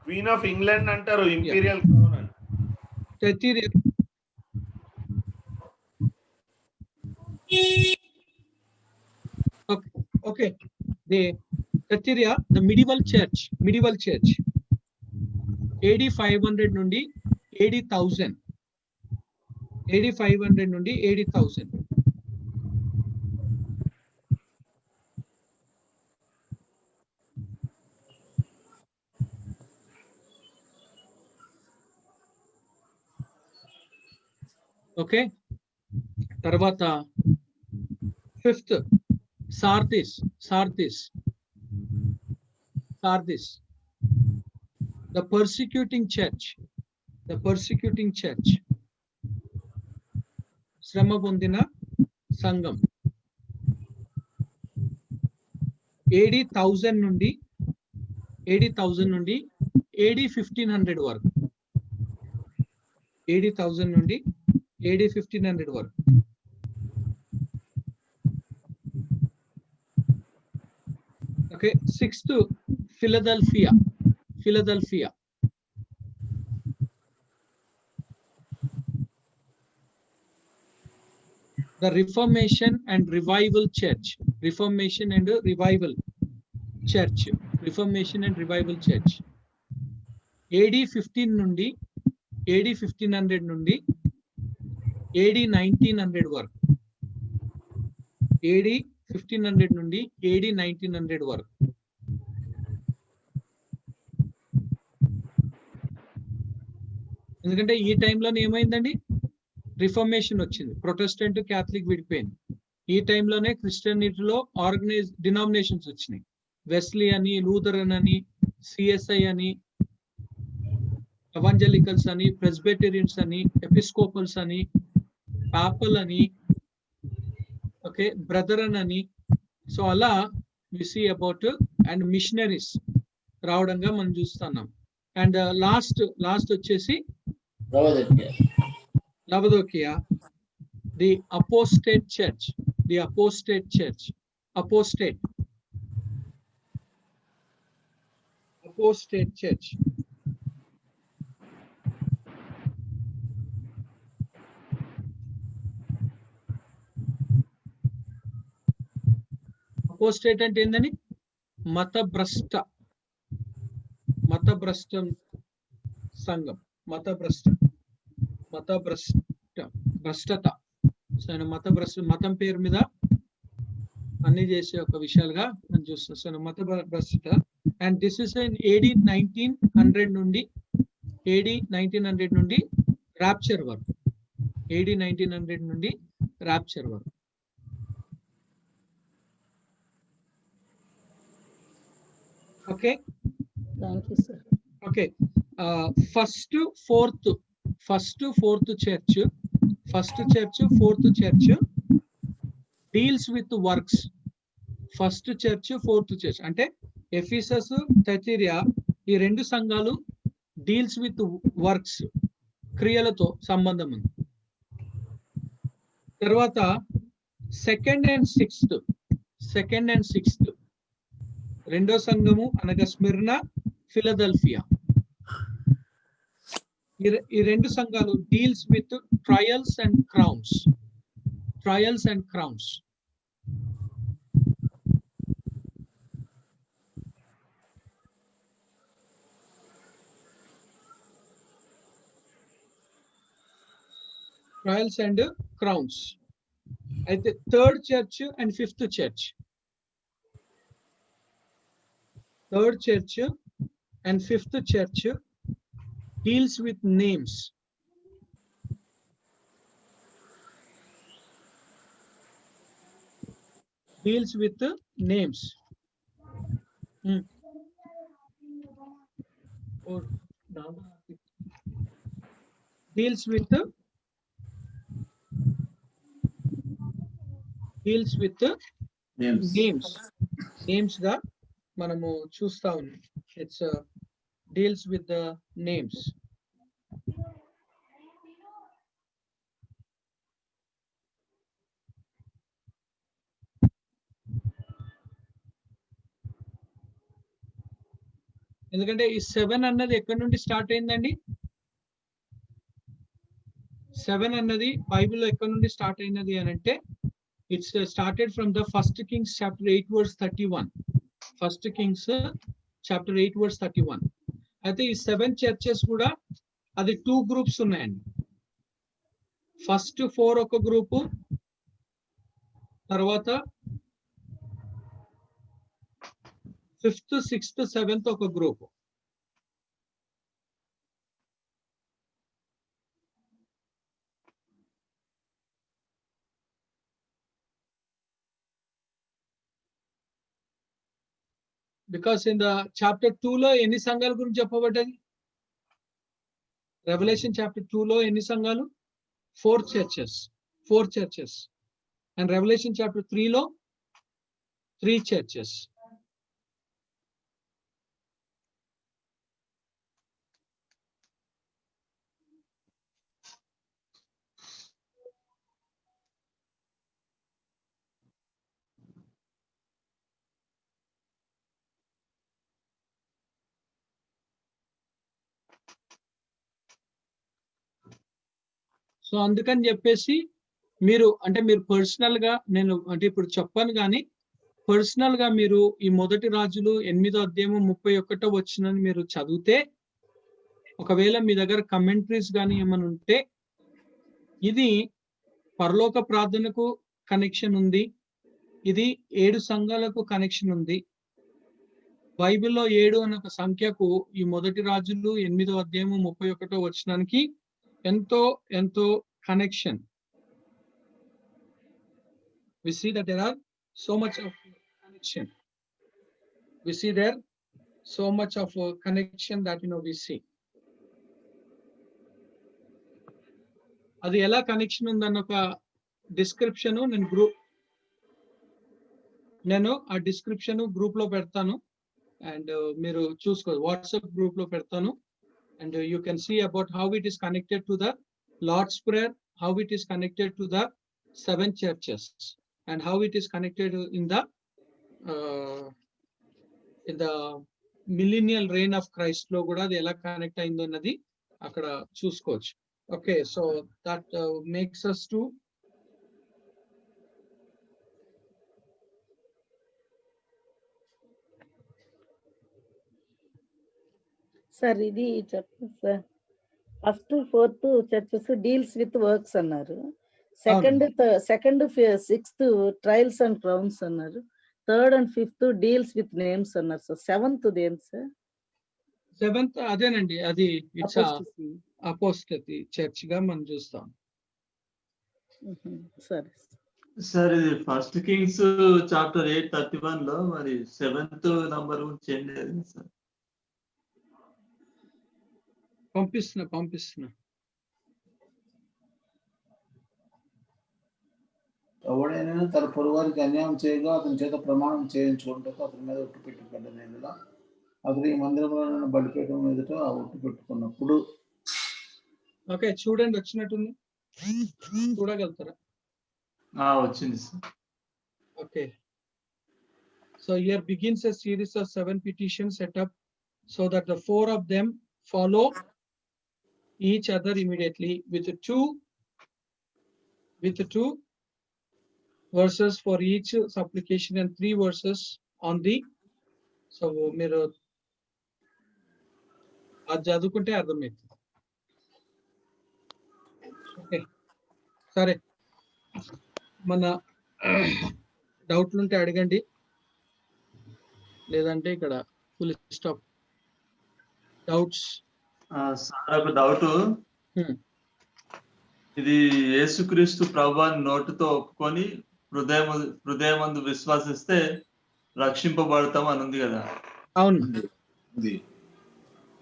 Queen of England అంటారు ఇంపీరియల్ క్రౌన్ అని. Thyatira. Okay, the Thyatira, the medieval church. AD 500 నుండి AD 1000. AD 500 నుండి AD 1000. Okay, తర్వాత fifth Sardis. The persecuting church. శ్రమ పొందిన సంఘం. AD 1000 నుండి AD 1500 వరకు. AD 1000 నుండి AD 1500 వరకు. Okay, sixth Philadelphia. The Reformation and Revival Church. AD 1500 నుండి AD 1900 వరకు. AD 1500 నుండి AD 1900 వరకు. ఎందుకంటే ఈ టైంలోనే ఏమైందండి, రిఫర్మేషన్ వచ్చింది. ప్రొటెస్టెంట్ క్యాథలిక్ విడిపోయింది. ఈ టైంలోనే క్రిస్టియానిటీలో డినామినేషన్స్ వచ్చినాయి. వెస్లీ అని, లూథరన్ అని, CSI అని, ఎవాంజలికల్స్ అని, ప్రెస్బిటేరియన్స్ అని, ఎపిస్కోపల్స్ అని, పాపల్ అని, ఓకే, బ్రదరన్ అని. సో అలా we see about and missionaries రావడంగా మనం చూస్తున్నాం. అండ్ లాస్ట్ వచ్చేసి లవదోకియా. The apostate church. అపోస్టేట్ అంటే ఏందని? మతభ్రష్ట సంఘం, భ్రష్టత. సో ఆయన మతం పేరు మీద అన్ని చేసే ఒక విషయాలుగా మనం చూస్తాం. సో మత భ్రష్టత. And this is in AD 1900 నుండి రాప్చర్ వరకు. AD 1900 నుండి రాప్చర్ వరకు. Okay, thank you sir. Okay. First fourth church, fourth church deals with works. First church, fourth church అంటే ఎఫీసస్, థైతిరియా ఈ రెండు సంఘాలు డీల్స్ విత్ వర్క్స్, క్రియలతో సంబంధం ఉంది. తర్వాత సెకండ్ అండ్ సిక్స్త్ రెండో సంఘము అనగా స్మిర్నా, ఫిలదెల్ఫియా ఈ రెండు సంఘాలు deals with trials and crowns. అయితే third church and fifth church, deals with names. Deals with the names. Or deals with the names గా మనము చూస్తా ఉన్నాం. It's deals with the names. ఎందుకంటే ఈ 7 అన్నది ఎక్కడి నుండి స్టార్ట్ అయిందండి? 7 అన్నది బైబిల్లో ఎక్కడి నుండి స్టార్ట్ అయినది అని అంటే it's started from the first Kings chapter 8 verse 31. First Kings chapter 8 verse 31. అయితే ఈ 7 చర్చెస్ కూడా అది 2 గ్రూప్స్ ఉన్నాయండి. ఫస్ట్ 4 ఒక గ్రూపు, తర్వాత 5th, 6th, 7th ఒక group. Because in the chapter 2 లో ఎన్ని సంఘాల గురించి చెప్పబడ్డది? రెవల్యూషన్ చాప్టర్ 2 లో ఎన్ని సంఘాలు? 4 చర్చెస్. అండ్ రెవల్యూషన్ చాప్టర్ 3 లో 3 చర్చెస్. సో అందుకని చెప్పేసి మీరు పర్సనల్ గా, నేను అంటే ఇప్పుడు చెప్పాను కానీ పర్సనల్ గా మీరు ఈ మొదటి రాజులు 8వ అధ్యాయము 31వ వచనాన్ని మీరు చదివితే, ఒకవేళ మీ దగ్గర కమెంట్రీస్ కానీ ఏమైనా ఉంటే, ఇది పరలోక ప్రార్థనకు కనెక్షన్ ఉంది, ఇది 7 సంఘాలకు కనెక్షన్ ఉంది, బైబిల్లో 7 అనే ఒక సంఖ్యకు ఈ మొదటి రాజులు 8వ అధ్యాయము 31వ వచనానికి ఎంతో connection. We see that there are so much of connection. We see there so much of connection that we see. అది ఎలా కనెక్షన్ ఉందన్న ఒక డిస్క్రిప్షన్ నేను ఆ డిస్క్రిప్షన్ గ్రూప్ లో పెడతాను. అండ్ మీరు చూసుకోవచ్చు, వాట్సాప్ గ్రూప్ లో పెడతాను. And you can see about how it is connected to the Lord's Prayer, how it is connected to the 7 churches, and how it is connected in the millennial reign of Christ lo kuda adi ela connect ayindo annadi akkada chuskochu. Okay, so that makes us to sir ఇది చెప్పండి sir. First 4th churches deals with works అన్నారు. Second 6th trials and crowns అన్నారు. 3rd and 5th deals with names అన్నారు sir. 7th ఏంటి sir? 7th అదేనండి, అది it's Apostasy. Apostasy church గా మనం చూస్తాం. సరే సార్ ఇది ఫస్ట్ కింగ్స్ చాప్టర్ 8:31 లో మరి 7th నంబర్ చేంజ్ అయింది సార్. పంపిస్తున్నా. ఎవడైనా తన పొరుగువారికి అన్యాయం చేయగా అతని చేత ప్రమాణం చేయించుకుంటూ అతని మీద ఒట్టు పెట్టుకున్నది. అతని ఈ మందిరంలో నన్ను బలిపీఠం ఎదుట ఆ ఒట్టు పెట్టుకున్నప్పుడు. ఓకే, చూడండి వచ్చినట్టుంది, చూడగలుగుతారా? వచ్చింది sir. Okay. So here begins a series of 7 petitions set up so that the 4 of them follow each other immediately with two verses for each supplication and 3 verses on the. So మీరు అది చదువుకుంటే అర్థమవుతుంది. Okay సరే, మన డౌట్లు ఉంటే అడగండి, లేదంటే ఇక్కడ ఫుల్ స్టాప్. డౌట్స్? సార్ ఒక డౌట్. ఇది యేసుక్రీస్తు ప్రభువుని నోటితో ఒప్పుకొని హృదయమందు విశ్వాసిస్తే రక్షింపబడతాం అని ఉంది కదా. అవును.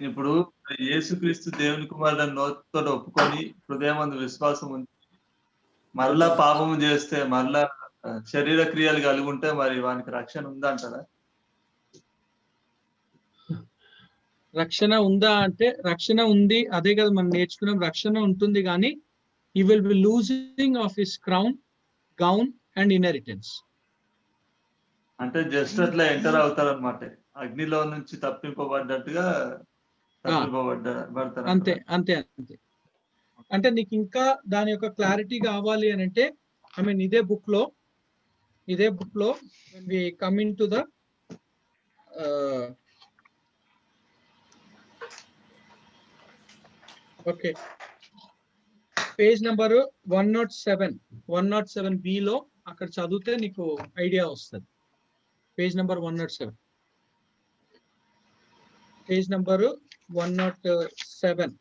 ఇప్పుడు యేసుక్రీస్తు దేవుని కుమారుడు నోటితో ఒప్పుకొని హృదయమందు విశ్వాసం ఉంచి మరలా పాపము చేస్తే మరలా శరీర క్రియలు కలిగి ఉంటే మరి వానికి రక్షణ ఉందంటారా? రక్షణ ఉందా అంటే రక్షణ ఉంది, అదే కదా మనం నేర్చుకున్నాం. రక్షణ ఉంటుంది కానీ he will be losing of his crown, gown and inheritance. అంటే జస్ట్ అట్లా ఎంటర్ అవుతారు అనమాట, అగ్నిలో నుంచి తప్పింపబడ్డట్టుగా తప్పింపబడతారు. అంతే అంతే అంతే. అంటే నీకు ఇంకా దాని యొక్క క్లారిటీ కావాలి అని అంటే ఐ మీన్ ఇదే బుక్ లో when we come into the okay, page number 107 B లో అక్కడ చదివితే నీకు ఐడియా వస్తుంది. Page number 107, page number 107.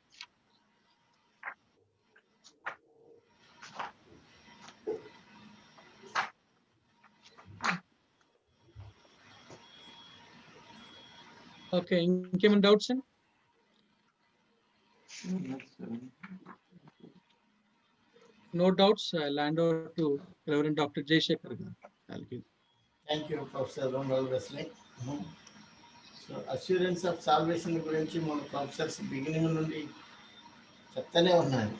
Okay, ఇంకేమైనా డౌట్స్ అండి? No doubts. I'll hand over to Reverend Dr. Jayshekhar. Thank you, Professor Ronald Wesley. So, assurance of salvation గురించి మన professors beginning నుండి చెప్తానే ఉన్నాయి.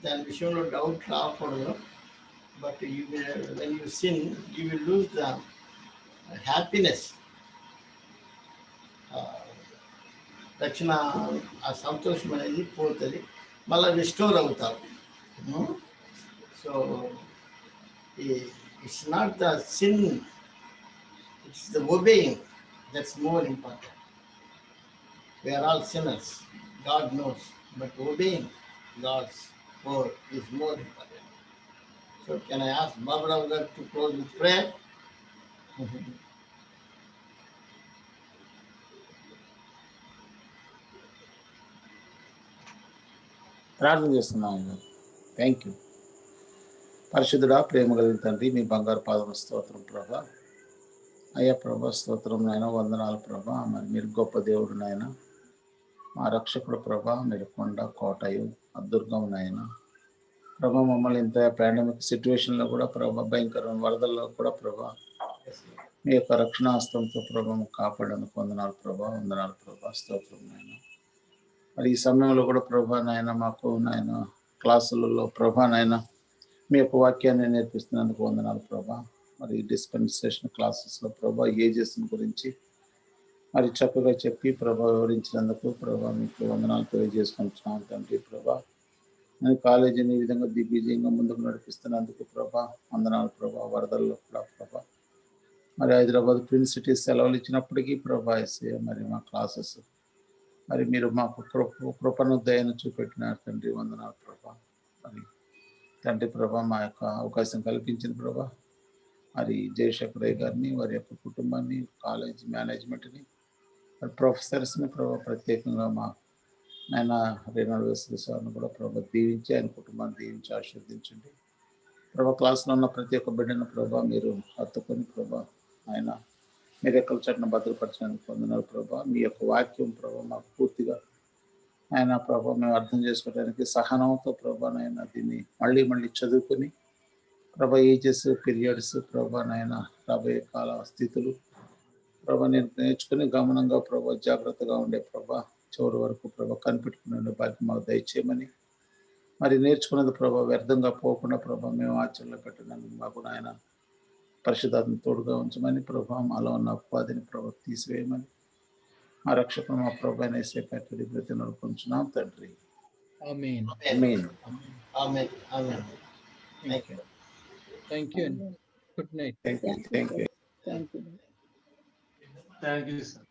దాని విషయంలో డౌట్ రాకూడదు. But when you sin, you will lose the happiness. రక్షణ ఆ సంతోషం అనేది పోతుంది, మళ్ళీ రిస్టోర్ అవుతారు. So it's not the sin, it's the obeying that's more important. We are all sinners, God knows, but obeying God's word is more important. So can I ask Barbara to close with prayer? ప్రార్థన చేస్తున్నాను. Thank you. పరిశుద్ధుడా, ప్రేమ కలిగిన తండ్రి, మీ బంగారు పాదం స్తోత్రం ప్రభా. అయ్యా ప్రభా, స్తోత్రం నాయన, వందనాలు ప్రభా. మరి మీరు గొప్ప దేవుడు నాయన, మా రక్షకుడు ప్రభా. మీరు కొండ కోటయు అదుర్గం నాయన ప్రభా. మమ్మల్ని ఇంత పాండమిక్ సిచ్యువేషన్లో కూడా ప్రభా, భయంకరమైన వరదల్లో కూడా ప్రభా, మీ యొక్క రక్షణాస్తంతో ప్రభా కాపాడేందుకు వందనాలు ప్రభా. వందనాలు ప్రభా, స్తోత్రం నాయన. మరి ఈ సమయంలో కూడా ప్రభా నాయన మాకు నాయన క్లాసులలో ప్రభా నాయన మీ యొక్క వాక్యాన్ని నేర్పిస్తున్నందుకు వందనాలు ప్రభా. మరి డిస్పెన్సేషన్ క్లాసెస్లో ప్రభా ఏజెస్ గురించి మరి చక్కగా చెప్పి ప్రభా వివరించినందుకు ప్రభా మీకు వందనాలు తెలియజేసుకుంటున్నాను తండ్రి ప్రభా. నేను కాలేజీని ఈ విధంగా దిగ్విజయంగా ముందుకు నడిపిస్తున్నందుకు ప్రభా వందనాలు ప్రభా. వరదల్లో కూడా ప్రభా మరి హైదరాబాద్ ట్విన్ సిటీస్ సెలవులు ఇచ్చినప్పటికీ ప్రభా మరి మా క్లాసెస్ మరి మీరు మాకు కృపను దయను చూపెట్టినారు తండ్రి, వందనాలు ప్రభా. మరి తండ్రి ప్రభా, మా యొక్క అవకాశం కల్పించిన ప్రభా, మరి జయశేఖరయ్య గారిని, వారి యొక్క కుటుంబాన్ని, కాలేజ్ మేనేజ్మెంట్ని, మరి ప్రొఫెసర్స్ని ప్రభా, ప్రత్యేకంగా మా నాయన రేనాడు సార్ని కూడా ప్రభా దీవించి, ఆయన కుటుంబాన్ని దీవించి ఆశీర్వదించండి ప్రభా. క్లాస్లో ఉన్న ప్రతి ఒక్క బిడ్డను ప్రభా మీరు హత్తుకొని ప్రభా, ఆయన మీరు ఎక్కడ చట్టన భద్రపరచడానికి పొందినారు ప్రభా. మీ యొక్క వాక్యం ప్రభా మాకు పూర్తిగా ఆయన ప్రభా మేము అర్థం చేసుకోవడానికి సహనంతో ప్రభా నాయన దీన్ని మళ్ళీ మళ్ళీ చదువుకొని ప్రభా ఏజెస్ పీరియడ్స్ ప్రభా నాయన రాబోయే కాల స్థితులు ప్రభా నేను నేర్చుకుని గమనంగా ప్రభా జాగ్రత్తగా ఉండే ప్రభా చివరి వరకు ప్రభా కనిపెట్టుకునే భాగ్యం మాకు దయచేయమని, మరి నేర్చుకున్నది ప్రభా వ్యర్థంగా పోకుండా ప్రభా మేము ఆచరణలో పెట్టడానికి మాకు నాయన పరిశుద్ధాత్మ తోడుగా ఉంచమని ప్రభా, మాలో ఉన్న ఉపాధిని ప్రభా తీసివేయమని, మా రక్షకుడు మా ప్రభు అయిన యేసుపేట బ్రతి నడుపుకుంటున్నాం తండ్రి. ఆమేన్. ఆమేన్. ఆమేన్. ఆమేన్. థ్యాంక్ యూ అండి. Good night. Thank you. Thank you. Thank you sir.